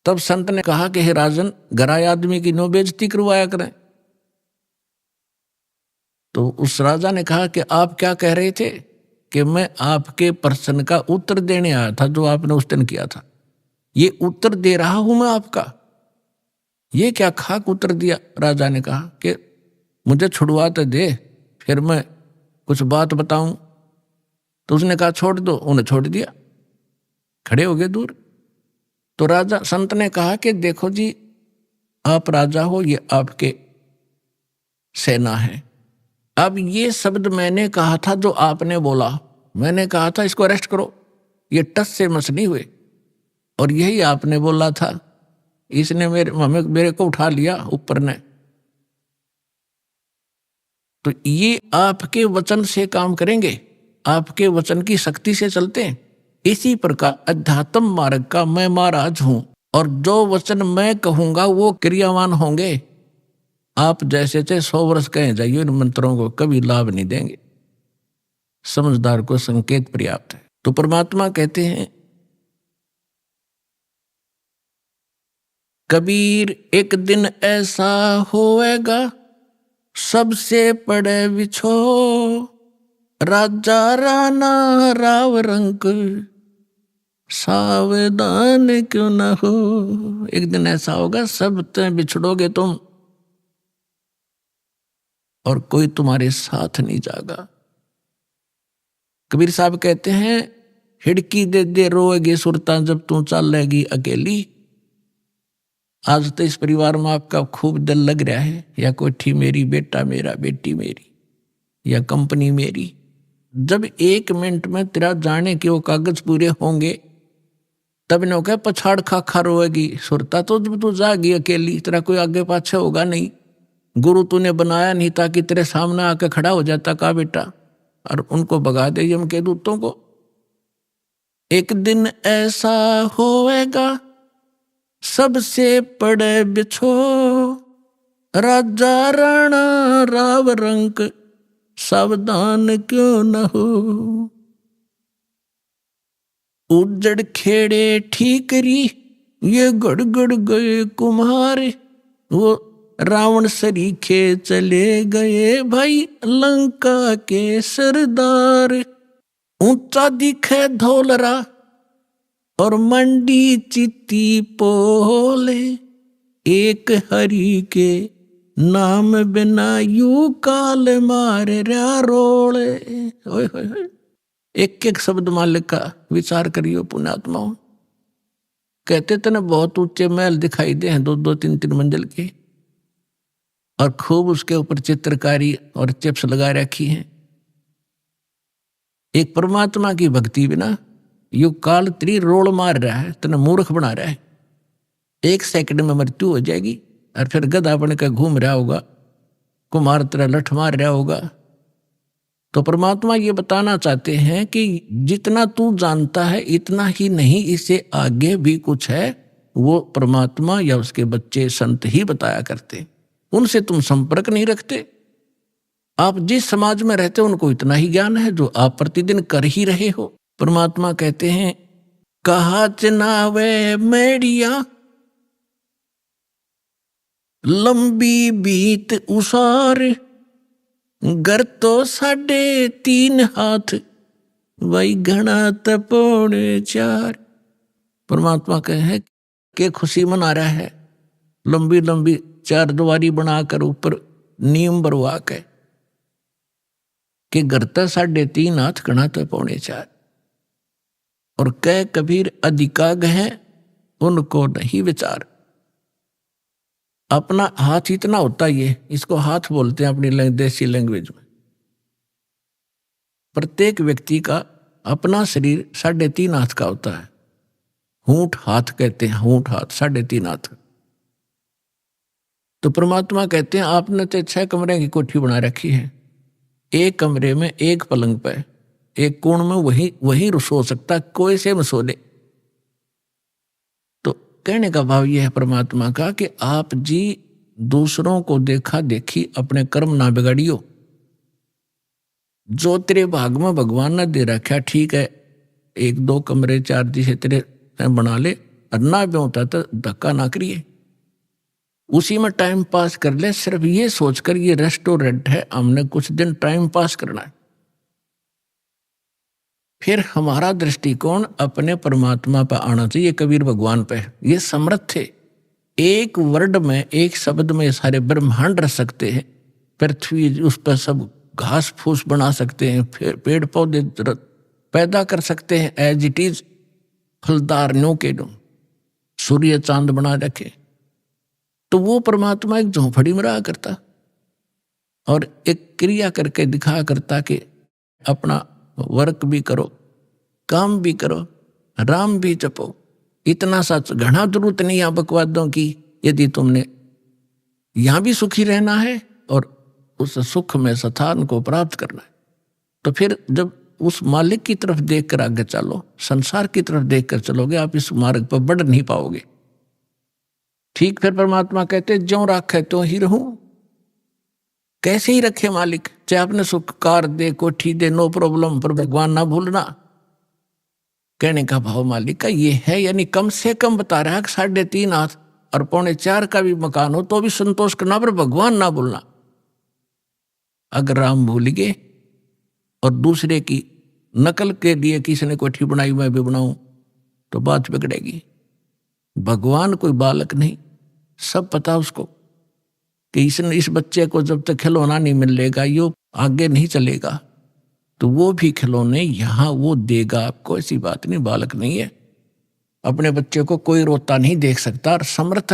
तब संत ने कहा कि हे राजन, गराय आदमी की नो बेइज्जती करवाया करें। तो उस राजा ने कहा कि आप क्या कह रहे थे? कि मैं आपके प्रश्न का उत्तर देने आया था जो आपने उस दिन किया था, ये उत्तर दे रहा हूं मैं आपका। ये क्या खाक उतर दिया। राजा ने कहा कि मुझे छुड़वा तो दे, फिर मैं कुछ बात बताऊं। तो उसने कहा छोड़ दो। उन्हें छोड़ दिया, खड़े हो गए दूर। तो राजा संत ने कहा कि देखो जी, आप राजा हो, ये आपके सेना है। अब ये शब्द मैंने कहा था जो आपने बोला, मैंने कहा था इसको अरेस्ट करो, ये टस से मस नहीं हुए, और यही आपने बोला था। इसने मेरे को उठा लिया ऊपर ने। तो ये आपके वचन से काम करेंगे, आपके वचन की शक्ति से चलते हैं। इसी प्रकार अध्यात्म मार्ग का मैं महाराज हूं, और जो वचन मैं कहूंगा वो क्रियावान होंगे। आप जैसे थे 100 वर्ष कहे जाइए, इन मंत्रों को कभी लाभ नहीं देंगे। समझदार को संकेत पर्याप्त है। तो परमात्मा कहते हैं, कबीर एक दिन ऐसा होएगा, सबसे पड़े बिछो, राजा राणा राव रंक, सावधान क्यों न हो। एक दिन ऐसा होगा, सब ते बिछड़ोगे तुम, और कोई तुम्हारे साथ नहीं जागा। कबीर साहब कहते हैं, हिड़की दे दे रोएगी सुरता, जब तू चलेगी अकेली। आज तो इस परिवार में आपका खूब दिल लग रहा है, या कोठी मेरी, बेटा मेरा, बेटी मेरी, या कंपनी मेरी। जब 1 मिनट में तेरा जाने के वो कागज पूरे होंगे, तब ने कहा पछाड़ खा खा रोएगी सुरता। तो जब तू जागी अकेली, तेरा कोई आगे पाछे होगा नहीं। गुरु तूने बनाया नहीं ताकि तेरे सामने आके खड़ा हो जाता का बेटा, और उनको भगा दे यम के दूतों को। एक दिन ऐसा होएगा, सबसे पड़े बिछो, राजा राणा राव रंक, सावधान क्यों न हो। उजड़ खेड़े ठीकरी, ये गड़गड़ गए कुम्हारे, वो रावण सरीखे चले गए भाई, लंका के सरदार। ऊंचा दिखे धौलरा, और मंडी चित्ती पोले, एक हरि के नाम बिना यू काल मारे रा रोले। ओए होए होए, एक एक शब्द मालिक का विचार करियो पुण्यात्माओं। कहते थे ना, बहुत ऊंचे महल दिखाई दे हैं, 2-2, 3-3 मंजिल के, और खूब उसके ऊपर चित्रकारी और चिप्स लगा रखी हैं। एक परमात्मा की भक्ति बिना यू काल त्री रोल मार रहा है, तना मूर्ख बना रहा है। 1 सेकंड में मृत्यु हो जाएगी, और फिर गधा बन कर घूम रहा होगा, कुमार तरह लठ मार रहा होगा। तो परमात्मा ये बताना चाहते हैं कि जितना तू जानता है इतना ही नहीं, इससे आगे भी कुछ है। वो परमात्मा या उसके बच्चे संत ही बताया करते, उनसे तुम संपर्क नहीं रखते। आप जिस समाज में रहते हो उनको इतना ही ज्ञान है जो आप प्रतिदिन कर ही रहे हो। परमात्मा कहते हैं, कहा चनावे मेड़िया, लंबी बीत उसार, घर तो 3.5 हाथ, वही घना तपोड़े 4। परमात्मा कहे कि खुशी मना रहा है, लंबी लंबी 4 द्वारी बनाकर ऊपर नीम बरवा के, कि घर तो 3.5 हाथ, घना तपोड़े 4। और कह कबीर अधिकाग हैं, उनको नहीं विचार। अपना हाथ इतना होता है, इसको हाथ बोलते हैं अपनी देसी लैंग्वेज में। प्रत्येक व्यक्ति का अपना शरीर 3.5 हाथ का होता है। हूंठ हाथ कहते हैं, हूंठ हाथ 3.5 हाथ। तो परमात्मा कहते हैं, आपने तो 6 कमरे की कोठी बना रखी है, एक कमरे में एक पलंग पे, एक कोण में वही सो सकता, कोई से में सो ले। तो कहने का भाव यह है परमात्मा का कि आप जी दूसरों को देखा देखी अपने कर्म ना बिगाड़ियो। जो तेरे भाग में भगवान ने दे रखा ठीक है, 1-2 कमरे 4 दिशे तेरे बना ले, और ना भी होता तो धक्का ना करिए, उसी में टाइम पास कर ले। सिर्फ ये सोचकर ये रेस्टोरेंट है, हमने कुछ दिन टाइम पास करना है। फिर हमारा दृष्टिकोण अपने परमात्मा पर आना चाहिए, कबीर भगवान पे। ये समर्थ थे, एक वर्ड में, एक शब्द में सारे ब्रह्मांड रख सकते हैं। पृथ्वी, उस पर सब घास फूस बना सकते हैं, फिर पेड़ पौधे पैदा कर सकते हैं एज इट इज, फलदार न्यू के नो, सूर्य चांद बना रखे। तो वो परमात्मा एक झोंपड़ी में रहा करता और एक क्रिया करके दिखा करता कि अपना वर्क भी करो, काम भी करो, राम भी जपो। इतना सच घना जरूरत नहीं है बकवादों की। यदि तुमने यहां भी सुखी रहना है और उस सुख में स्थान को प्राप्त करना है, तो फिर जब उस मालिक की तरफ देखकर आगे चलो, संसार की तरफ देखकर चलोगे, आप इस मार्ग पर बढ़ नहीं पाओगे। ठीक, फिर परमात्मा कहते ज्यों राखे त्यों ही रहूं। कैसे ही रखे मालिक, चाहे आपने सुख कार दे, कोठी दे, नो प्रॉब्लम, पर भगवान ना भूलना। कहने का भाव मालिक का ये है, यानी कम से कम बता रहा है कि 3.5 हाथ और 3.25 का भी मकान हो तो भी संतोष करना, पर भगवान ना भूलना। अगर राम भूल गए और दूसरे की नकल के लिए किसी ने कोठी बनाई, मैं भी बनाऊं, तो बात बिगड़ेगी। भगवान कोई बालक नहीं, सब पता उसको कि इस बच्चे को जब तक खिलौना नहीं मिलेगा यो आगे नहीं चलेगा, तो वो भी खिलौने यहाँ वो देगा आपको। ऐसी बात नहीं, बालक नहीं है। अपने बच्चे को कोई रोता नहीं देख सकता, और समर्थ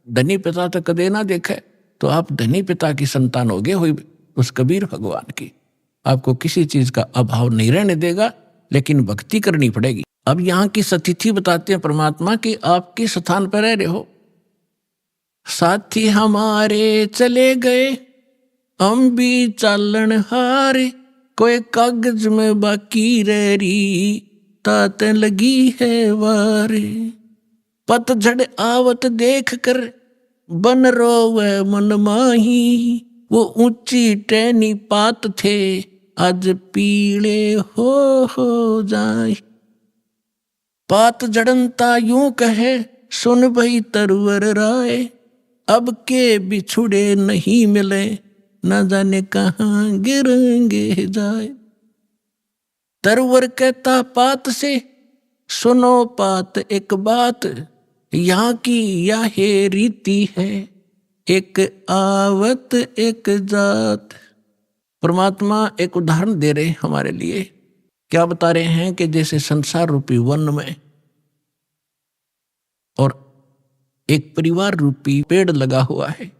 धनी पिता तक कदे ना देखे, तो आप धनी पिता की संतान होगे हुई उस कबीर भगवान की। आपको किसी चीज का अभाव नहीं रहने देगा, लेकिन भक्ति करनी पड़ेगी। अब यहाँ की सतिथि बताते हैं परमात्मा कि आपके स्थान पर रह रहे हो, साथी हमारे चले गए, हम भी चालन हारे, कोई कागज में बाकी रह रही, तात लगी है वारे। पतझड़ आवत देख कर बन रोवे मन माही, वो ऊंची टहनी पात थे, आज पीले हो जाए। पात जड़नता यूं कहे, सुन भई तरवर राय, अब के बिछुड़े नहीं मिले, न जाने कहाँ गिरेंगे जाए। तरवर कहता पात से, सुनो पात एक बात, यहाँ की यह रीति है, एक आवत एक जात। परमात्मा एक उदाहरण दे रहे हमारे लिए। क्या बता रहे हैं कि जैसे संसार रूपी वन में और एक परिवार रूपी पेड़ लगा हुआ है,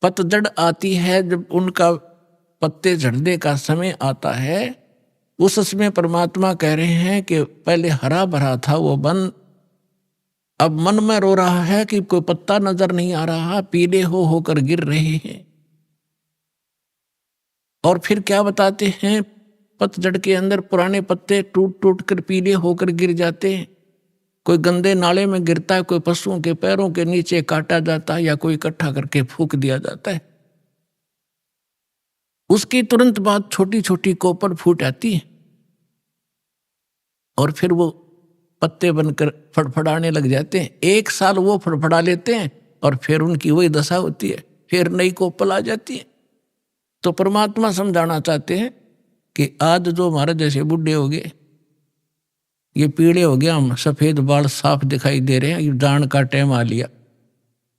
पतझड़ आती है, जब उनका पत्ते झड़ने का समय आता है, उस समय परमात्मा कह रहे हैं कि पहले हरा भरा था वो वन, अब मन में रो रहा है कि कोई पत्ता नजर नहीं आ रहा, पीले होकर गिर रहे हैं। और फिर क्या बताते हैं, पतझड़ के अंदर पुराने पत्ते टूट टूट कर पीले होकर गिर जाते हैं। कोई गंदे नाले में गिरता है, कोई पशुओं के पैरों के नीचे काटा जाता है, या कोई इकट्ठा करके फूंक दिया जाता है। उसकी तुरंत बाद छोटी छोटी कोपर फूट आती है और फिर वो पत्ते बनकर फड़फड़ाने लग जाते हैं। 1 साल वो फड़फड़ा लेते हैं और फिर उनकी वही दशा होती है, फिर नई कोपल आ जाती है। तो परमात्मा समझाना चाहते हैं कि आज जो हमारे जैसे बूढ़े हो गए, ये पीड़े हो गया, हम सफेद बाल साफ दिखाई दे रहे हैं, ये जान का टाइम आ लिया,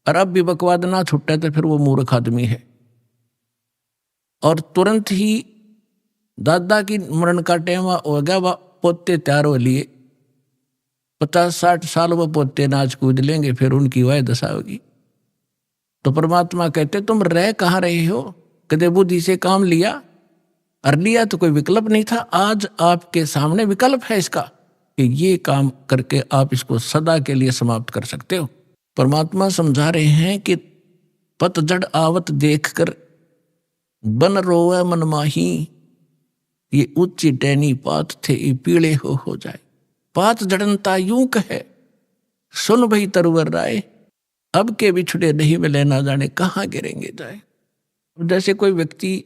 और अब भी बकवाद ना छुट्टा तो फिर वो मूर्ख आदमी है। और तुरंत ही दादा की मरण का टाइम हो गया, वह पोते तैयार हो लिए, 50-60 साल वो पोते नाच कूद लेंगे, फिर उनकी वह दशा होगी। तो परमात्मा कहते तुम रह कहाँ रहे हो, कदे बुद्धि से काम लिया, और लिया तो कोई विकल्प नहीं था, आज आपके सामने विकल्प है इसका कि ये काम करके आप इसको सदा के लिए समाप्त कर सकते हो। परमात्मा समझा रहे हैं कि पतझड़ आवत देखकर बन रोवे मन माही, ये ऊंची टहनी पात थे, ये पीले हो जाए। पात जड़नता यूं कहे, सुन भई तरवर राय, अब के बिछुड़े नहीं मिले, ना जाने कहाँ गिरेंगे जाए। जैसे कोई व्यक्ति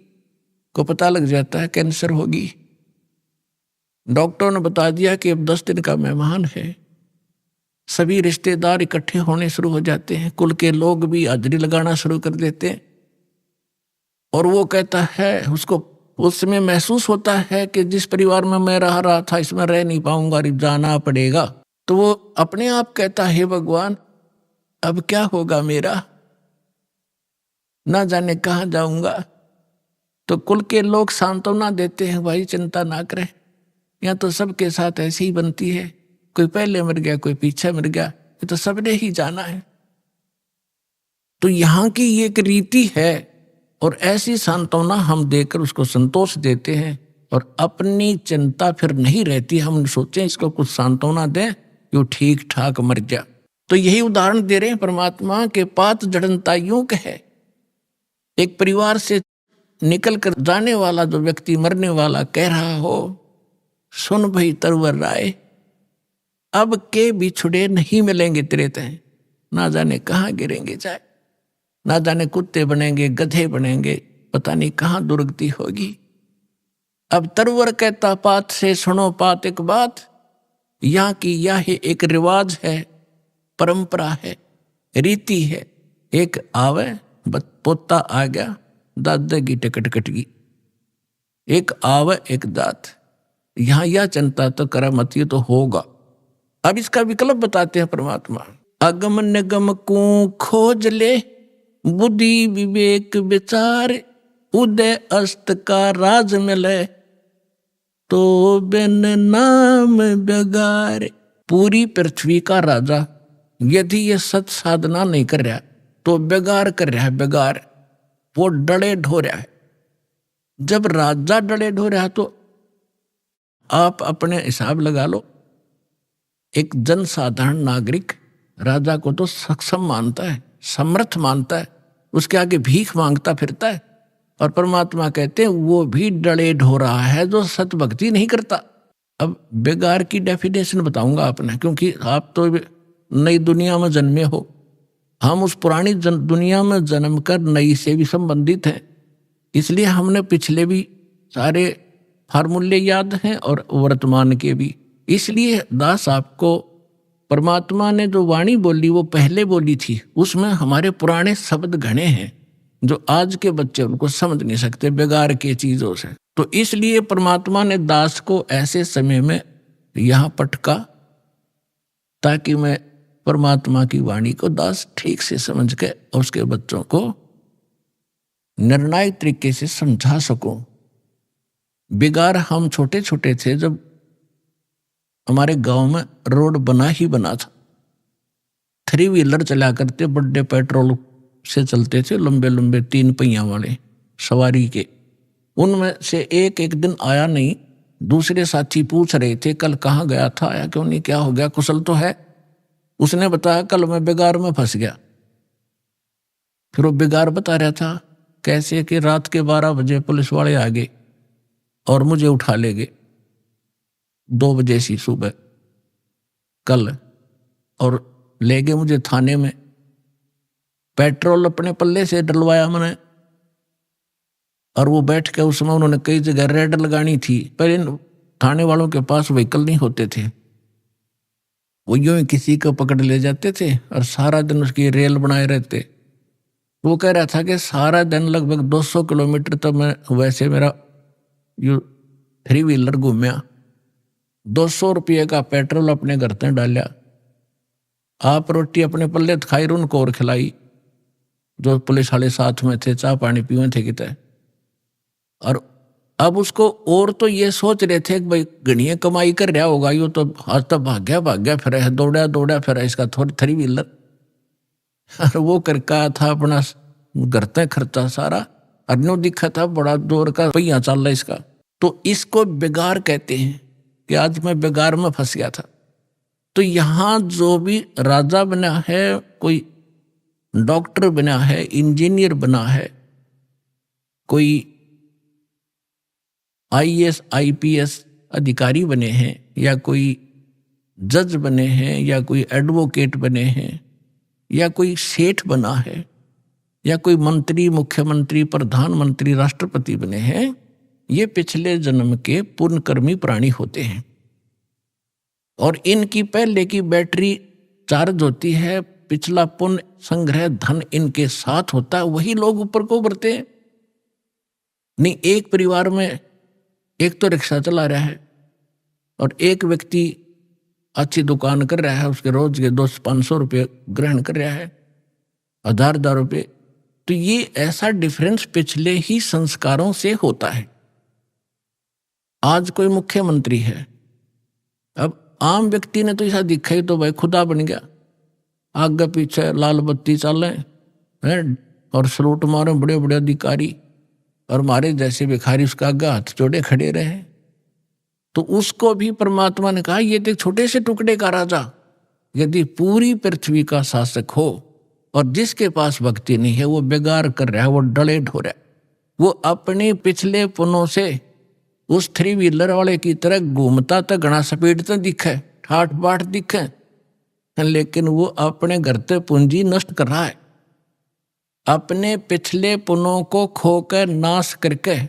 को पता लग जाता है कैंसर होगी, डॉक्टर ने बता दिया कि अब 10 दिन का मेहमान है, सभी रिश्तेदार इकट्ठे होने शुरू हो जाते हैं, कुल के लोग भी हाजिरी लगाना शुरू कर देते हैं। और वो कहता है, उसको उस समय महसूस होता है कि जिस परिवार में मैं रहा था इसमें रह नहीं पाऊंगा, जाना पड़ेगा। तो वो अपने आप कहता है, भगवान अब क्या होगा मेरा, ना जाने कहाँ जाऊंगा। तो कुल के लोग सांत्वना देते हैं, भाई चिंता ना करें, यहाँ तो सबके साथ ऐसी ही बनती है, कोई पहले मर गया कोई पीछे मर गया, ये तो सबने ही जाना है। तो यहाँ की ये एक रीति है, और ऐसी सांत्वना हम देकर उसको संतोष देते हैं, और अपनी चिंता फिर नहीं रहती। हम सोचें इसको कुछ सांत्वना दें कि वो ठीक ठाक मर गया। तो यही उदाहरण दे रहे हैं परमात्मा के पात जड़नता यूं है। एक परिवार से निकल कर जाने वाला जो व्यक्ति मरने वाला कह रहा हो, सुन भाई तरवर राय, अब के बिछुड़े नहीं मिलेंगे तेरे तय, ना जाने कहाँ गिरेंगे जाए, ना जाने कुत्ते बनेंगे गधे बनेंगे, पता नहीं कहाँ दुर्गति होगी। अब तरवर कहता पात से सुनो पात एक बात, यहाँ की यह एक रिवाज है, परंपरा है, रीति है। एक आवे पोता आ गया, दादा की टिकट कट गई, एक आवे एक दात, यहाँ यह चिंता तो करा मत, ये तो होगा। अब इसका विकल्प बताते हैं परमात्मा। अगम निगम को खोज ले, बुद्धि विवेक विचार, उदय अस्त का राज मिले, तो बिन नाम बेगार। पूरी पृथ्वी का राजा यदि ये सत साधना नहीं कर रहा तो बेगार कर रहा है, बेगार, वो डड़े ढो रहा है। जब राजा डड़े ढो रहा तो आप अपने हिसाब लगा लो, एक जनसाधारण नागरिक राजा को तो सक्षम मानता है, समर्थ मानता है, उसके आगे भीख मांगता फिरता है। और परमात्मा कहते हैं वो भी डड़े ढो रहा है जो सत भक्ति नहीं करता। अब बेगार की डेफिनेशन बताऊंगा आपने, क्योंकि आप तो नई दुनिया में जन्मे हो, हम उस पुरानी दुनिया में जन्म कर नई से भी संबंधित हैं, इसलिए हमने पिछले भी सारे फार्मूले याद हैं और वर्तमान के भी। इसलिए दास आपको परमात्मा ने जो वाणी बोली वो पहले बोली थी, उसमें हमारे पुराने शब्द घने हैं जो आज के बच्चे उनको समझ नहीं सकते बेगार के चीजों से। तो इसलिए परमात्मा ने दास को ऐसे समय में यहाँ पटका ताकि मैं परमात्मा की वाणी को दास ठीक से समझ के उसके बच्चों को निर्णायक तरीके से समझा सकूं। बेगार हम छोटे छोटे थे जब हमारे गांव में रोड बना ही बना था, 3 व्हीलर चला करते, बड़े पेट्रोल से चलते थे, लंबे लंबे 3 पहिया वाले सवारी के। उनमें से एक दिन आया नहीं, दूसरे साथी पूछ रहे थे कल कहाँ गया था, आया क्यों नहीं, क्या हो गया, कुशल तो है। उसने बताया कल मैं बेगार में फंस गया। फिर वो बेगार बता रहा था कैसे कि रात के 12 बजे पुलिस वाले आ गए और मुझे उठा ले गए 2 बजे सी सुबह कल, और ले गए मुझे थाने में। पेट्रोल अपने पल्ले से डलवाया मैंने, और वो बैठ के उसमें उन्होंने कई जगह रेड लगानी थी। पहले थाने वालों के पास व्हीकल नहीं होते थे, वो यूं ही किसी को पकड़ ले जाते थे और सारा दिन उसकी रेल बनाए रहते। वो कह रहा था कि सारा दिन लगभग 200 किलोमीटर तक मैं वैसे मेरा 3 व्हीलर घूमया, 200 रुपये का पेट्रोल अपने घर तक डाला, आप रोटी अपने पल्ले खाई, उनको और खिलाई जो पुलिस वाले साथ में थे, चाय पानी पीवे थे कितने। और अब उसको और तो ये सोच रहे थे कि भाई गणिया कमाई कर रहा होगा, यो तो आज तक भाग्या फिर है, दौड़ा फिर है इसका 3 व्हीलर, और वो करका था अपना घर तक खर्चा सारा, अनु दिखा था बड़ा जोर का पहिया चल रहा इसका। तो इसको बेगार कहते हैं कि आज मैं बेगार में फंस गया था। तो यहाँ जो भी राजा बना है, कोई डॉक्टर बना है, इंजीनियर बना है, कोई IAS IPS अधिकारी बने हैं, या कोई जज बने हैं, या कोई एडवोकेट बने हैं, या कोई सेठ बना है, या कोई मंत्री, मुख्यमंत्री, प्रधानमंत्री, राष्ट्रपति बने हैं, ये पिछले जन्म के पुण्यकर्मी प्राणी होते हैं। और इनकी पहले की बैटरी चार्ज होती है, पिछला पुण्य संग्रह धन इनके साथ होता है, वही लोग ऊपर को उभरते हैं। नहीं, एक परिवार में एक तो रिक्शा चला रहा है और एक व्यक्ति अच्छी दुकान कर रहा है, उसके रोज के 200-500 रुपये ग्रहण कर रहा है, 1000 रुपये। तो ये ऐसा डिफरेंस पिछले ही संस्कारों से होता है। आज कोई मुख्यमंत्री है, अब आम व्यक्ति ने तो ऐसा दिखा ही तो भाई खुदा बन गया, आगे पीछे लाल बत्ती चले हैं और सलूट मारे बड़े बड़े अधिकारी, और हमारे जैसे भिखारी उसका आगे हाथ जोड़े खड़े रहे। तो उसको भी परमात्मा ने कहा ये एक छोटे से टुकड़े का राजा यदि पूरी पृथ्वी का शासक हो और जिसके पास भक्ति नहीं है वो बेगार कर रहा है, वो डले ढो रहा है, वो अपने पिछले पुनों से उस 3 व्हीलर वाले की तरह घूमता तो घना स्पीड तो दिखे, ठाठ बाट दिखे, लेकिन वो अपने घर से पूंजी नष्ट कर रहा है, अपने पिछले पुनों को खोकर नाश करके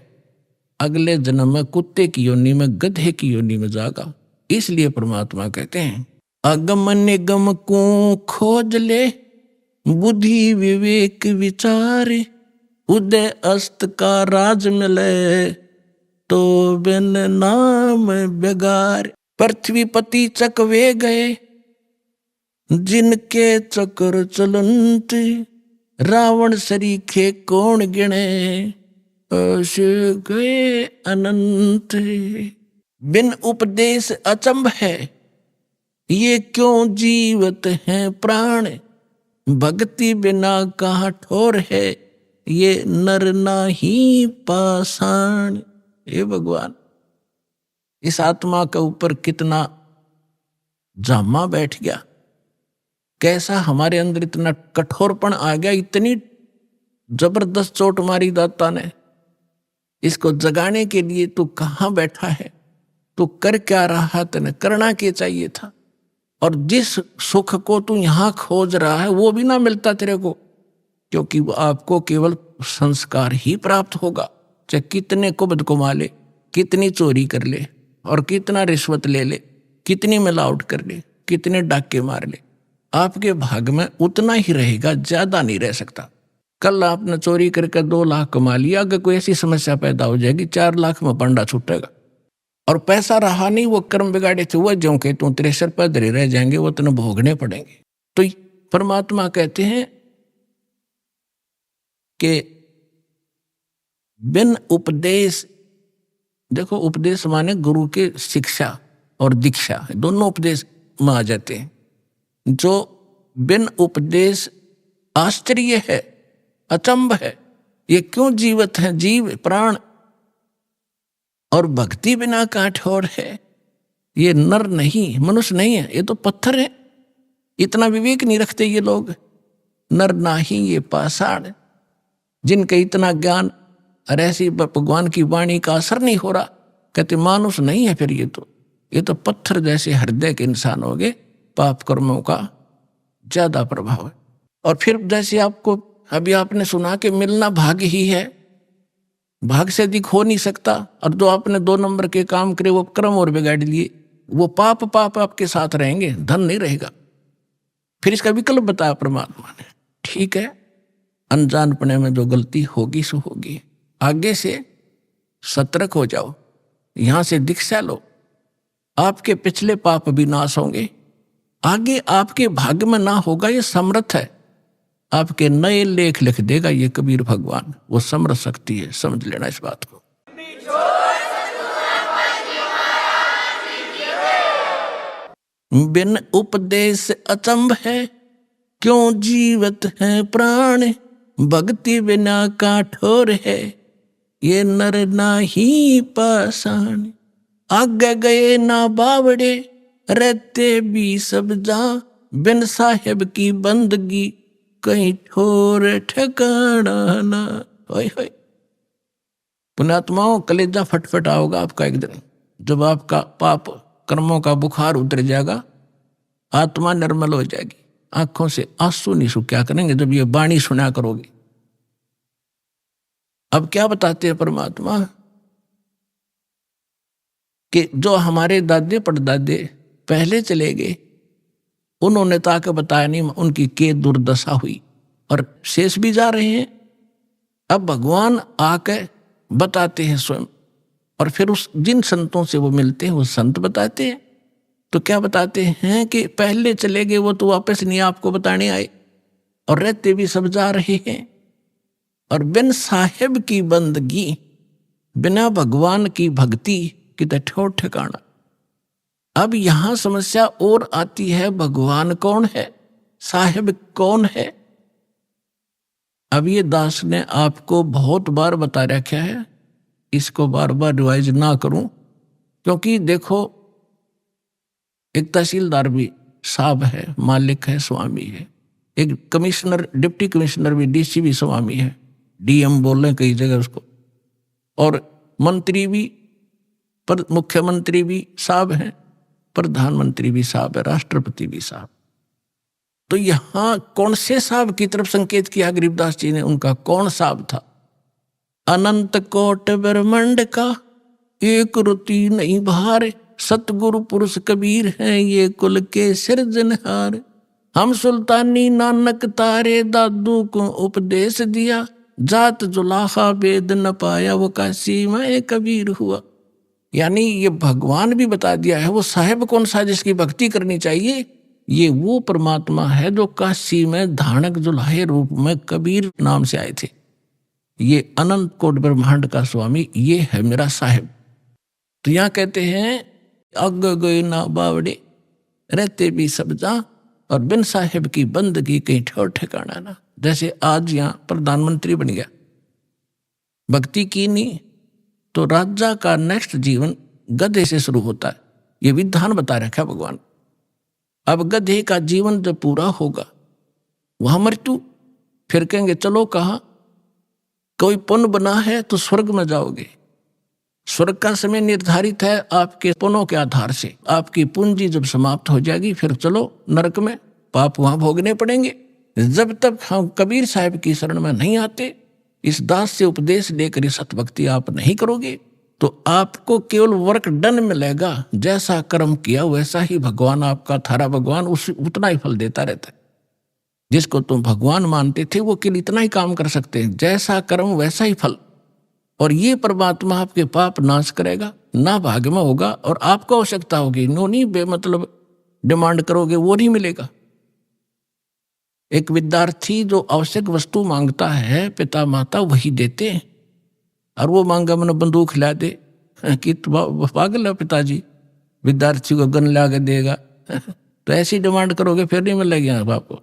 अगले जन्म में कुत्ते की योनि में, गधे की योनि में जागा। इसलिए परमात्मा कहते हैं अगम निगम को खोज ले, बुद्धि विवेक विचार, उदय अस्त का राज मिले, तो बिन नाम बेगार। पृथ्वीपति चकवे गए, जिनके चक्र चलंत, रावण सरीखे कौन गिने, ऐसे गए अनंत। बिन उपदेश अचंभ है, ये क्यों जीवत हैं प्राण, भक्ति बिना कहाँ ठोर है, ये नर नाही पाषाण। हे भगवान, इस आत्मा के ऊपर कितना जामा बैठ गया, कैसा हमारे अंदर इतना कठोरपन आ गया, इतनी जबरदस्त चोट मारी दाता ने। इसको जगाने के लिए तू कहाँ बैठा है, तू कर क्या रहा, तेने करना क्या चाहिए था, और जिस सुख को तू यहाँ खोज रहा है वो भी ना मिलता तेरे को, क्योंकि वो आपको केवल संस्कार ही प्राप्त होगा। चाहे कितने कुबद कमा ले, कितनी चोरी कर ले, और कितना रिश्वत ले ले, कितनी मिलावट कर ले, कितने डाके मार ले, आपके भाग में उतना ही रहेगा, ज्यादा नहीं रह सकता। कल आपने चोरी करके 2 लाख कमा लिया, अगर कोई ऐसी समस्या पैदा हो जाएगी 4 लाख में पंडा छूटेगा, और पैसा रहा नहीं, वो कर्म बिगाड़े थे वो जो के तू 63 पर धरे रह जाएंगे, वो तेने भोगने पड़ेंगे। तो परमात्मा कहते हैं कि बिन उपदेश, देखो उपदेश माने गुरु के शिक्षा और दीक्षा, दोनों उपदेश में आ जाते हैं। जो बिन उपदेश आश्चर्य है, अचंभ है, ये क्यों जीवत है जीव प्राण, और भक्ति बिना काठोर है, ये नर नहीं, मनुष्य नहीं है, ये तो पत्थर है। इतना विवेक नहीं रखते ये लोग। नर नाही ये पाषाण, जिनका इतना ज्ञान और ऐसी भगवान की वाणी का असर नहीं हो रहा, कहते मानुष नहीं है फिर ये तो पत्थर जैसे हृदय के इंसान हो गए। पाप कर्मों का ज्यादा प्रभाव है। और फिर जैसे आपको अभी आपने सुना कि मिलना भाग्य ही है, भाग से अधिक हो नहीं सकता, और जो आपने 2 नंबर के काम करे वो कर्म और बिगाड़ लिए, वो पाप आपके साथ रहेंगे, धन नहीं रहेगा। फिर इसका विकल्प बताया परमात्मा ने, ठीक है अनजानपने में जो गलती होगी सो होगी, आगे से सतर्क हो जाओ, यहां से दीक्षा लो, आपके पिछले पाप भी नाश होंगे, आगे आपके भाग्य में ना होगा, ये समर्थ है, आपके नए लेख लिख देगा ये कबीर भगवान, वो समर्थ शक्ति है, समझ लेना इस बात को। बिन उपदेश अचंभ है, क्यों जीवत है प्राण, भक्ति बिना काठोर है, ये नर नाही पाषाण। आगे गए ना बावड़े, रहते भी सब जा, बिन साहेब की बंदगी, कहीं ठोर ठिकाना ना। होय होय पुण्यात्माओं, कलेजा फटफटा होगा आपका एक दिन, जब आपका पाप कर्मों का बुखार उतर जाएगा, आत्मा निर्मल हो जाएगी, आंखों से आंसू नहीं सूख्या करेंगे जब ये वाणी सुना करोगे। अब क्या बताते हैं परमात्मा कि जो हमारे दादे परदादे पहले चले गए, उन्होंने तो आके बताया नहीं उनकी के दुर्दशा हुई, और शेष भी जा रहे हैं। अब भगवान आके बताते हैं स्वयं, और फिर उस जिन संतों से वो मिलते हैं वो संत बताते हैं। तो क्या बताते हैं कि पहले चले गए वो तो वापस नहीं आपको बताने आए, और रहते भी सब जा रहे हैं। और बिन साहेब की बंदगी, बिना भगवान की भक्ति कितने ठोर ठिकाना। अब यहां समस्या और आती है, भगवान कौन है, साहेब कौन है। अब ये दास ने आपको बहुत बार बता रखा है, इसको बार बार रिवाइज ना करूं, क्योंकि देखो एक तहसीलदार भी साहब है, मालिक है, स्वामी है। एक कमिश्नर, डिप्टी कमिश्नर भी, डीसी भी स्वामी है, डीएम बोल रहे कई जगह उसको। और मंत्री भी, पर मुख्यमंत्री भी साहब हैं, प्रधानमंत्री भी साहब है, राष्ट्रपति भी साहब। तो यहां कौन से साहब की तरफ संकेत किया गरीबदास जी ने, उनका कौन साहब था। अनंत कोट ब्रह्मांड का एक रुति नहीं भार, सतगुरु पुरुष कबीर हैं ये कुल के सिरजनहार। हम सुल्तानी नानक तारे दादू को उपदेश दिया, जात जुलाहा वेद न पाया वो काशी में कबीर हुआ। यानी ये भगवान भी बता दिया है वो साहेब कौन सा जिसकी भक्ति करनी चाहिए। ये वो परमात्मा है जो काशी में धानक जुलाहे रूप में कबीर नाम से आए थे। ये अनंत कोट ब्रह्मांड का स्वामी, ये है मेरा साहेब। तो यहां कहते हैं अग गए ना बावड़े, रहते भी सब जा, और बिन साहेब की बंदगी कहीं ठोर ठिकाना ना। जैसे आज यहां प्रधानमंत्री बन गया, भक्ति की नहीं तो राजा का नेक्स्ट जीवन गधे से शुरू होता है। ये विधान बता रखा है भगवान। अब गधे का जीवन जब पूरा होगा वहां मृत्यु, फिर कहेंगे चलो कहा कोई पुण्य बना है तो स्वर्ग में जाओगे। स्वर्ग का समय निर्धारित है आपके पुण्यों के आधार से। आपकी पूंजी जब समाप्त हो जाएगी फिर चलो नरक में, पाप वहां भोगने पड़ेंगे। जब तक हम कबीर साहब की शरण में नहीं आते, इस दास से उपदेश लेकर इस सतभक्ति आप नहीं करोगे, तो आपको केवल वर्क डन मिलेगा। जैसा कर्म किया वैसा ही भगवान आपका, थारा भगवान उतना ही फल देता रहता है। जिसको तुम भगवान मानते थे वो केवल इतना ही काम कर सकते हैं, जैसा कर्म वैसा ही फल। और ये परमात्मा आपके पाप नाश करेगा, ना भाग्य में होगा, और आपको आवश्यकता होगी नो नहीं बेमतलब डिमांड करोगे वो नहीं मिलेगा। एक विद्यार्थी जो आवश्यक वस्तु मांगता है, पिता माता वही देते हैं, और वो मांगा मैंने बंदूक ला दे कि पागल है पिताजी, विद्यार्थी को गन ला के देगा तो ऐसी डिमांड करोगे फिर नहीं मिलेगी आपको।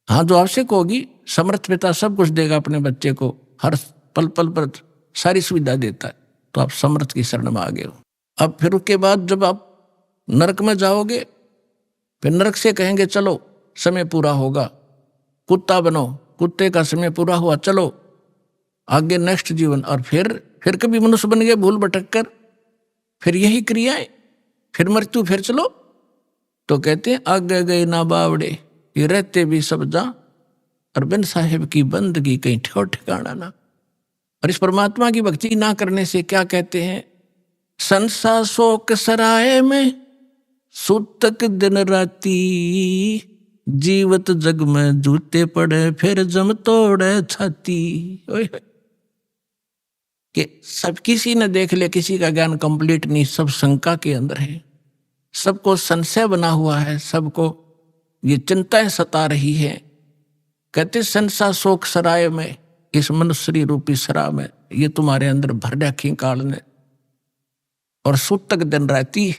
हाँ, जो आवश्यक होगी, समर्थ पिता सब कुछ देगा अपने बच्चे को, हर पल पल पर सारी सुविधा देता है, तो आप समर्थ की शरण में आ गए हो। अब फिर उसके बाद जब आप नरक में जाओगे, फिर नरक से कहेंगे चलो समय पूरा होगा, कुत्ता बनो, कुत्ते का समय पूरा हुआ, चलो आगे नेक्स्ट जीवन। और फिर कभी मनुष्य बन गए भूल भटक कर, फिर यही क्रियाएं, फिर मृत्यु, फिर चलो। तो कहते हैं आगे गए ना बावड़े, ये रहते भी सब जा, और बिन साहेब की बंदगी कहीं ठोर ठिकाना ना। और इस परमात्मा की भक्ति ना करने से क्या कहते हैं, संसा शोक सराय में सुतक दिन राती, जीवत जग में जूते पड़े फिर जम तोड़े छाती। कि सब किसी ने देख ले, किसी का ज्ञान कंप्लीट नहीं, सब शंका के अंदर है, सबको संशय बना हुआ है, सबको ये चिंताएं सता रही है। कहते संसा शोक सराय में, इस मनुष्य रूपी सरा में ये तुम्हारे अंदर भर रखी काल ने। और सुतक दिन राती,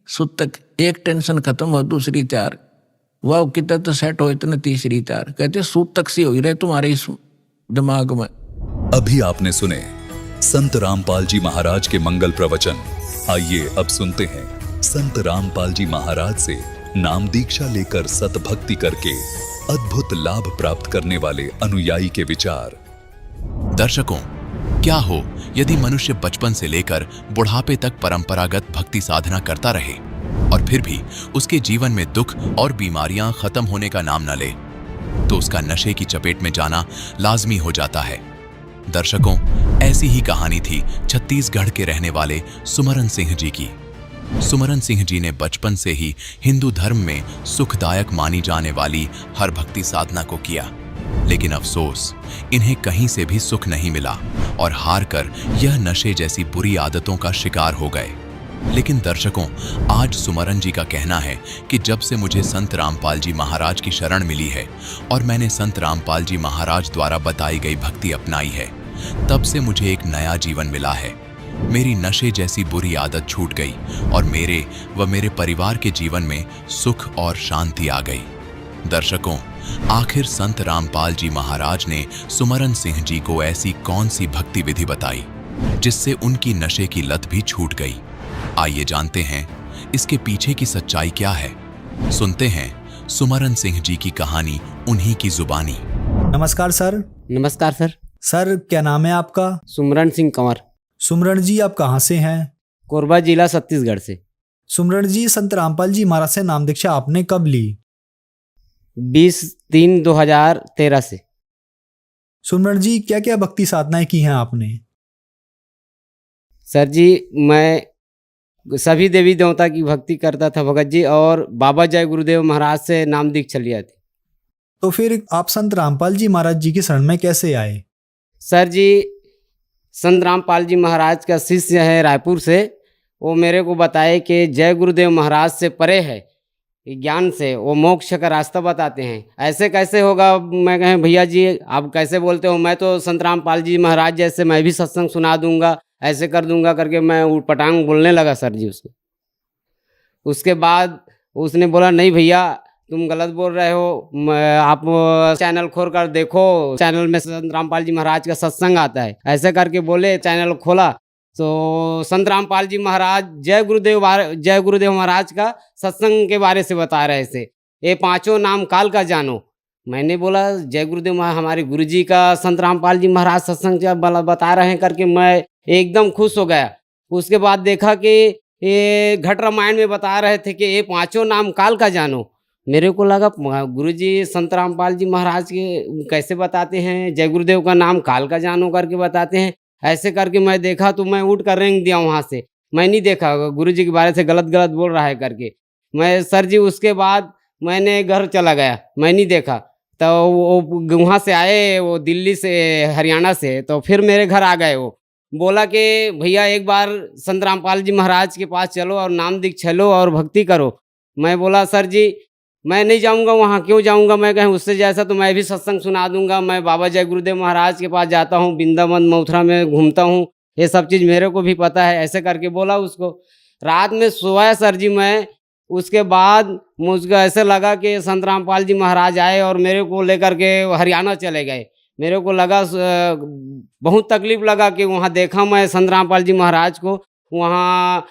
सुतक एक टेंशन खत्म हो दूसरी तैयार, वाह कितना तो सेट हो इतने तीसरी तैयार। कहते सुतक सी हो रहे तुम्हारे इस दिमाग में। अभी आपने सुने संत रामपाल जी महाराज के मंगल प्रवचन। आइए अब सुनते हैं संत रामपाल जी महाराज से नाम दीक्षा लेकर सतभक्ति करके अद्भुत लाभ प्राप्त करने वाले अनुयायी के विचार। दर्शकों, क्या हो यदि मनुष्य बचपन से लेकर बुढ़ापे तक परंपरागत भक्ति साधना करता रहे और फिर भी उसके जीवन में दुख और बीमारियां खत्म होने का नाम न ले, तो उसका नशे की चपेट में जाना लाजमी हो जाता है। दर्शकों, ऐसी ही कहानी थी छत्तीसगढ़ के रहने वाले सुमरन सिंह जी की। सुमरन सिंह जी ने बचपन से ही हिंदू धर्म में सुखदायक मानी जाने वाली हर भक्ति साधना को किया, लेकिन अफसोस इन्हें कहीं से भी सुख नहीं मिला और हार कर यह नशे जैसी बुरी आदतों का शिकार हो गए। लेकिन दर्शकों, आज सुमरन जी का कहना है कि जब से मुझे संत रामपाल जी महाराज की शरण मिली है और मैंने संत रामपाल जी महाराज द्वारा बताई गई भक्ति अपनाई है, तब से मुझे एक नया जीवन मिला है। मेरी नशे जैसी बुरी आदत छूट गई और मेरे व मेरे परिवार के जीवन में सुख और शांति आ गई। दर्शकों, आखिर संत रामपाल जी महाराज ने सुमरन सिंह जी को ऐसी कौन सी भक्ति विधि बताई जिससे उनकी नशे की लत भी छूट गई? आइए जानते हैं इसके पीछे की सच्चाई क्या है। सुनते हैं सुमरन सिंह जी की कहानी उन्हीं की जुबानी। नमस्कार सर। नमस्कार सर। सर, क्या नाम है आपका? सुमरन सिंह कंवर। सुमरन जी, आप कहाँ से हैं? कोरबा जिला छत्तीसगढ़ से। सुमरन जी, संत रामपाल जी महाराज से नाम दीक्षा आपने कब ली? 20/3/2013 से। सुमरन जी, क्या क्या भक्ति साधनाएं की हैं आपने? सर जी, मैं सभी देवी देवता की भक्ति करता था भगत जी, और बाबा जय गुरुदेव महाराज से नाम दीक्षा लिया थी। तो फिर आप संत रामपाल जी महाराज जी की शरण में कैसे आए? सर जी, संत रामपाल जी महाराज का शिष्य है रायपुर से, वो मेरे को बताए कि जय गुरुदेव महाराज से परे है, ज्ञान से वो मोक्ष का रास्ता बताते हैं। ऐसे कैसे होगा? मैं कहे भैया जी आप कैसे बोलते हो, मैं तो संत रामपाल जी महाराज जैसे मैं भी सत्संग सुना दूंगा, ऐसे कर दूंगा करके मैं उटपटांग बोलने लगा सर जी उसको। उसके बाद उसने बोला नहीं भैया तुम गलत बोल रहे हो, आप चैनल खोल कर देखो, चैनल में संत रामपाल जी महाराज का सत्संग आता है। ऐसे करके बोले, चैनल खोला तो संत रामपाल जी महाराज जय गुरुदेव महाराज का सत्संग के बारे से बता रहे थे। ये पांचों नाम काल का जानो। मैंने बोला जय गुरुदेव महाराज हमारे गुरुजी का संत रामपाल जी महाराज सत्संग बता रहे हैं करके मैं एकदम खुश हो गया। उसके बाद देखा कि ये घट रामायण में बता रहे थे कि ये पांचों नाम काल का जानो। मेरे को लगा गुरुजी संत रामपाल जी महाराज के कैसे बताते हैं, जय गुरुदेव का नाम काल का जानो करके बताते हैं। ऐसे करके मैं देखा तो मैं उठ कर रेंग दिया वहाँ से। मैं नहीं देखा गुरुजी के बारे से गलत गलत बोल रहा है करके। मैं सर जी उसके बाद मैंने घर चला गया, मैं नहीं देखा। तो वो वहाँ से आए, वो दिल्ली से हरियाणा से, तो फिर मेरे घर आ गए। वो बोला कि भैया एक बार संत रामपाल जी महाराज के पास चलो और नाम दीक्षा लो और भक्ति करो। मैं बोला सर जी मैं नहीं जाऊंगा वहाँ, क्यों जाऊंगा? मैं कहीं उससे जैसा तो मैं भी सत्संग सुना दूंगा। मैं बाबा जय गुरुदेव महाराज के पास जाता हूँ, वृंदावन मथुरा में घूमता हूँ, ये सब चीज़ मेरे को भी पता है। ऐसे करके बोला उसको। रात में सोया सर जी मैं। उसके बाद मुझको ऐसे लगा कि संत रामपाल जी महाराज आए और मेरे को लेकर के हरियाणा चले गए। मेरे को लगा बहुत तकलीफ लगा कि वहाँ देखा मैं संत रामपाल जी महाराज को। वहाँ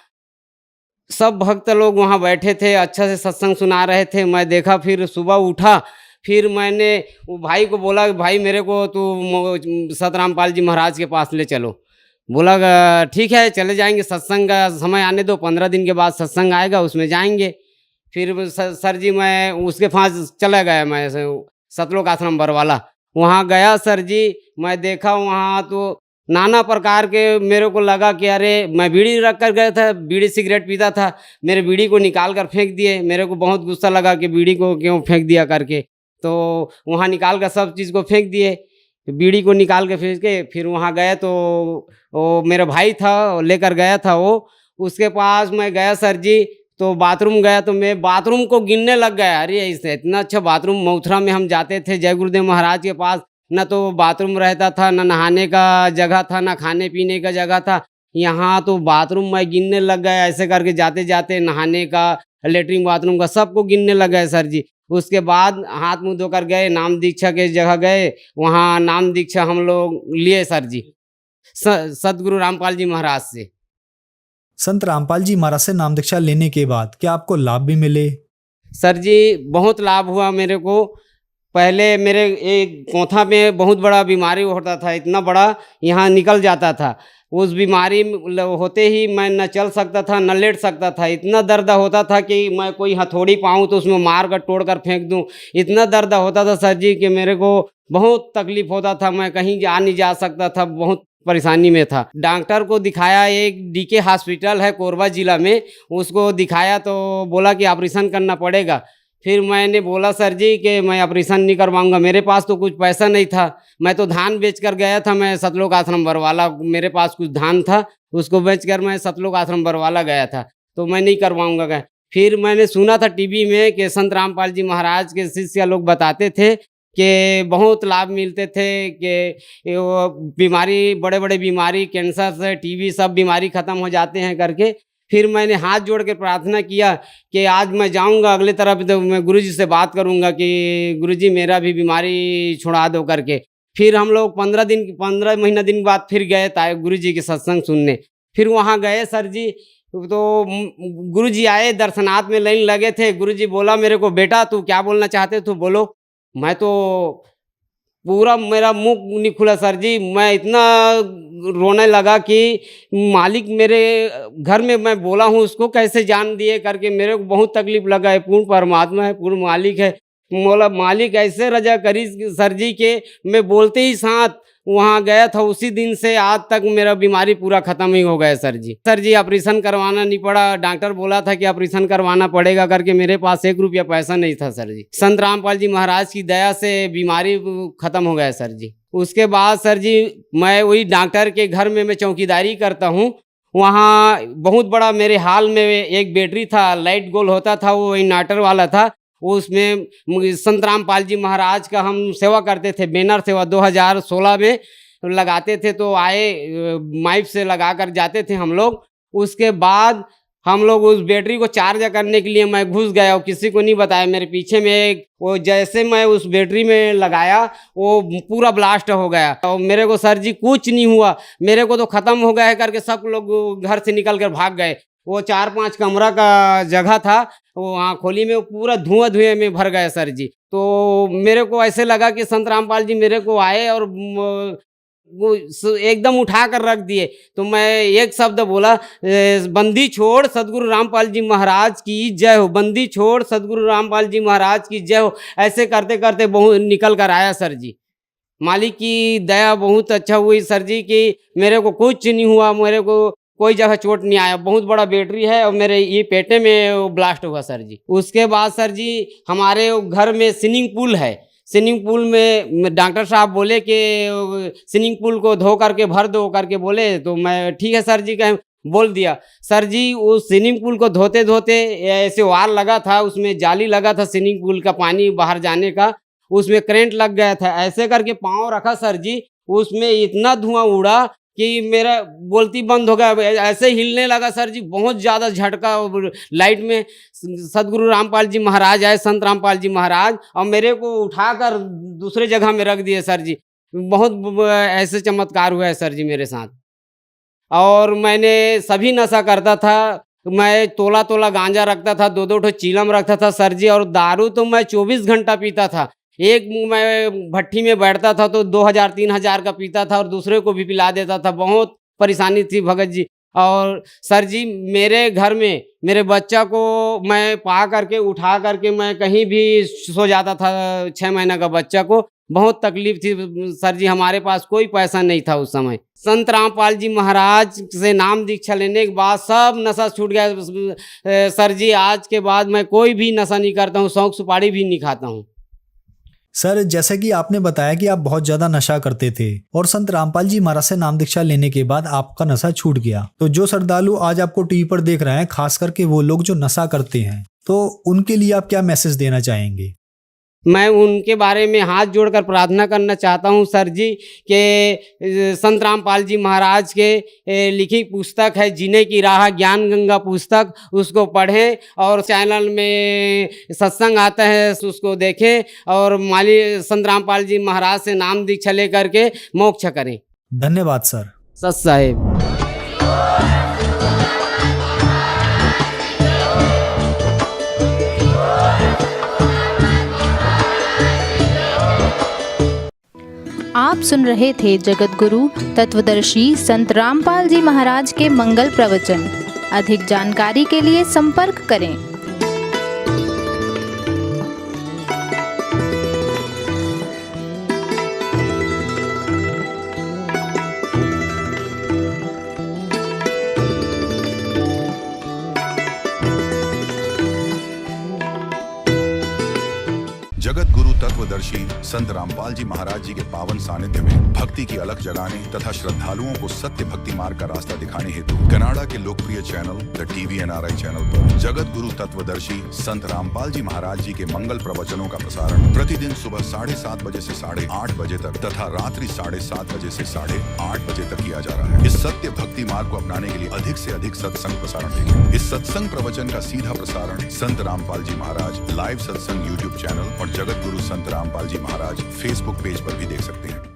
सब भक्त लोग वहाँ बैठे थे, अच्छा से सत्संग सुना रहे थे। मैं देखा, फिर सुबह उठा, फिर मैंने वो भाई को बोला कि भाई मेरे को तो संत रामपाल जी महाराज के पास ले चलो। बोला ठीक है चले जाएंगे, सत्संग का समय आने दो, 15 दिन के बाद सत्संग आएगा उसमें जाएंगे। फिर सर जी मैं उसके पास चला गया, मैं सतलोक आश्रम बरवाला वहाँ गया सर जी। मैं देखा वहाँ तो नाना प्रकार के, मेरे को लगा कि अरे मैं बीड़ी रख कर गया था, बीड़ी सिगरेट पीता था, मेरे बीड़ी को निकाल कर फेंक दिए। मेरे को बहुत गुस्सा लगा कि बीड़ी को क्यों फेंक दिया करके। तो वहाँ निकाल कर सब चीज़ को फेंक दिए, बीड़ी को निकाल के फेंक के फिर वहाँ गए तो वो मेरा भाई था लेकर गया था वो, उसके पास मैं गया सर जी। तो बाथरूम गया तो मैं बाथरूम को गिनने लग गया। अरे इससे इतना अच्छा बाथरूम मथुरा में हम जाते थे जय गुरुदेव महाराज के पास, न तो बाथरूम रहता था, न नहाने का जगह था, न खाने पीने का जगह था। यहाँ तो बाथरूम मैं गिनने लग गया। ऐसे करके जाते जाते नहाने का, लेटरिन बाथरूम का सबको गिनने लग गए सर जी। उसके बाद हाथ मुंह धोकर गए, नाम दीक्षा के जगह गए, वहाँ नाम दीक्षा हम लोग लिए सर जी सतगुरु रामपाल जी महाराज से। संत रामपाल जी महाराज से नाम दीक्षा लेने के बाद क्या आपको लाभ भी मिले? सर जी बहुत लाभ हुआ मेरे को। पहले मेरे एक कोंथा में बहुत बड़ा बीमारी होता था, इतना बड़ा यहाँ निकल जाता था। उस बीमारी होते ही मैं न चल सकता था, न लेट सकता था। इतना दर्द होता था कि मैं कोई हथौड़ी पाऊँ तो उसमें मार कर तोड़ कर फेंक दूँ, इतना दर्द होता था सर जी कि मेरे को बहुत तकलीफ होता था। मैं कहीं नहीं जा सकता था, बहुत परेशानी में था। डॉक्टर को दिखाया, एक डीके हॉस्पिटल है कोरबा जिला में, उसको दिखाया तो बोला कि ऑपरेशन करना पड़ेगा। फिर मैंने बोला सर जी कि मैं ऑपरेशन नहीं करवाऊंगा, मेरे पास तो कुछ पैसा नहीं था, मैं तो धान बेच कर गया था, मैं सतलोक आश्रम बरवाला, मेरे पास कुछ धान था, उसको बेच कर मैं सतलोक आश्रम बरवाला गया था, तो मैं नहीं करवाऊंगा गया। फिर मैंने सुना था टीवी में कि संत रामपाल जी महाराज के शिष्य लोग बताते थे कि बहुत लाभ मिलते थे, कि वो बीमारी, बड़े बड़े बीमारी, कैंसर से टीबी सब बीमारी ख़त्म हो जाते हैं करके। फिर मैंने हाथ जोड़ के प्रार्थना किया कि आज मैं जाऊंगा अगले तरफ, तो मैं गुरुजी से बात करूंगा कि गुरुजी मेरा भी बीमारी छुड़ा दो करके। फिर हम लोग 15 महीना दिन बाद फिर गए गुरुजी के सत्संग सुनने। फिर वहाँ गए सर जी, तो गुरुजी आए, दर्शनार्थ में लाइन लगे थे। गुरुजी बोला मेरे को, बेटा तू क्या बोलना चाहते तू बोलो। मैं तो पूरा मेरा मुंह नहीं खुला सर जी, मैं इतना रोने लगा कि मालिक मेरे घर में मैं बोला हूँ उसको कैसे जान दिए करके, मेरे को बहुत तकलीफ लगा है। पूर्ण परमात्मा है, पूर्ण मालिक है, बोला मालिक ऐसे रजा करी सर जी के मैं बोलते ही साथ वहाँ गया था। उसी दिन से आज तक मेरा बीमारी पूरा खत्म ही हो गया सर जी। सर जी ऑपरेशन करवाना नहीं पड़ा, डॉक्टर बोला था कि ऑपरेशन करवाना पड़ेगा करके, मेरे पास 1 रुपया पैसा नहीं था सर जी। संत रामपाल जी महाराज की दया से बीमारी खत्म हो गया सर जी। उसके बाद सर जी मैं वही डॉक्टर के घर में मैं चौकीदारी करता हूँ। वहाँ बहुत बड़ा मेरे हाल में एक बैटरी था, लाइट गोल होता था, वो इन्वर्टर वाला था। उसमें संत रामपाल जी महाराज का हम सेवा करते थे, बैनर सेवा 2016 में लगाते थे, तो आए माइक से लगा कर जाते थे हम लोग। उसके बाद हम लोग उस बैटरी को चार्ज करने के लिए मैं घुस गया और किसी को नहीं बताया। मेरे पीछे में वो जैसे मैं उस बैटरी में लगाया वो पूरा ब्लास्ट हो गया और मेरे को सर जी कुछ नहीं हुआ, मेरे को तो ख़त्म हो गया है करके सब लोग घर से निकल कर भाग गए। वो 4-5 कमरा का जगह था, वो वहाँ खोली में वो पूरा धुएं में भर गया सर जी। तो मेरे को ऐसे लगा कि संत रामपाल जी मेरे को आए और वो एकदम उठा कर रख दिए। तो मैं एक शब्द बोला, बंदी छोड़ सदगुरु रामपाल जी महाराज की जय हो, बंदी छोड़ सदगुरु रामपाल जी महाराज की जय हो। ऐसे करते करते बहुत निकल कर आया सर जी। मालिक की दया बहुत अच्छा हुई सर जी कि मेरे को कुछ नहीं हुआ, मेरे को कोई जगह चोट नहीं आया। बहुत बड़ा बैटरी है और मेरे ये पेटे में ब्लास्ट हुआ सर जी। उसके बाद सर जी हमारे घर में स्विमिंग पूल है, स्विमिंग पूल में डॉक्टर साहब बोले कि स्विमिंग पूल को धो करके भर दो करके बोले, तो मैं ठीक है सर जी कहें बोल दिया। सर जी उस स्विमिंग पूल को धोते धोते ऐसे वार लगा था, उसमें जाली लगा था स्विमिंग पूल का पानी बाहर जाने का, उसमें करंट लग गया था। ऐसे करके पाँव रखा सर जी, उसमें इतना धुआं उड़ा कि मेरा बोलती बंद हो गया, ऐसे हिलने लगा सर जी। बहुत ज़्यादा झटका लाइट में सदगुरु रामपाल जी महाराज आए, संत रामपाल जी महाराज, और मेरे को उठाकर दूसरे जगह में रख दिए सर जी। बहुत ऐसे चमत्कार हुआ है सर जी मेरे साथ। और मैंने सभी नशा करता था, मैं तोला तोला गांजा रखता था, 2-2 ठो चीलम रखता था सर जी। और दारू तो मैं 24 घंटा पीता था। एक मैं भट्टी में बैठता था तो 2000-3000 का पीता था और दूसरे को भी पिला देता था। बहुत परेशानी थी भगत जी। और सर जी मेरे घर में मेरे बच्चा को मैं पा करके उठा करके मैं कहीं भी सो जाता था, 6 महीने का बच्चा को। बहुत तकलीफ थी सर जी, हमारे पास कोई पैसा नहीं था उस समय। संत रामपाल जी महाराज से नाम दीक्षा लेने के बाद सब नशा छूट गया सर जी। आज के बाद मैं कोई भी नशा नहीं करता हूँ, शौक सुपारी भी नहीं खाता हूँ। सर जैसा कि आपने बताया कि आप बहुत ज्यादा नशा करते थे और संत रामपाल जी महाराज से नाम दीक्षा लेने के बाद आपका नशा छूट गया, तो जो श्रद्धालु आज आपको टीवी पर देख रहे हैं, खास करके वो लोग जो नशा करते हैं, तो उनके लिए आप क्या मैसेज देना चाहेंगे? मैं उनके बारे में हाथ जोड़कर प्रार्थना करना चाहता हूं सर जी कि संत रामपाल जी महाराज के लिखी पुस्तक है जीने की राह, ज्ञान गंगा पुस्तक, उसको पढ़ें और चैनल में सत्संग आता है उसको देखें और संत रामपाल जी महाराज से नाम दीक्षा ले करके मोक्ष करें। धन्यवाद सर। सत साहेब। आप सुन रहे थे जगत गुरु तत्वदर्शी संत रामपाल जी महाराज के मंगल प्रवचन। अधिक जानकारी के लिए संपर्क करें। जगत गुरु तत्वदर्शी संत रामपाल जी महाराज जी के पावन सानिध्य में भक्ति की अलख जगाने तथा श्रद्धालुओं को सत्य भक्ति मार्ग का रास्ता दिखाने हेतु कनाडा के लोकप्रिय channel the TV NRI channel पर जगत गुरु तत्वदर्शी संत रामपाल जी महाराज जी के मंगल प्रवचनों का प्रसारण प्रतिदिन सुबह 7:30 बजे से 8:30 बजे तक तथा रात्रि 7:30 बजे से 8:30 बजे तक किया जा रहा है। इस सत्य भक्ति मार्ग को अपनाने के लिए अधिक से अधिक सत्संग प्रसारण देखें। इस सत्संग प्रवचन का सीधा प्रसारण संत रामपाल जी महाराज लाइव सत्संग YouTube चैनल और जगत गुरु संत रामपाल जी महाराज Facebook पेज पर भी देख सकते हैं।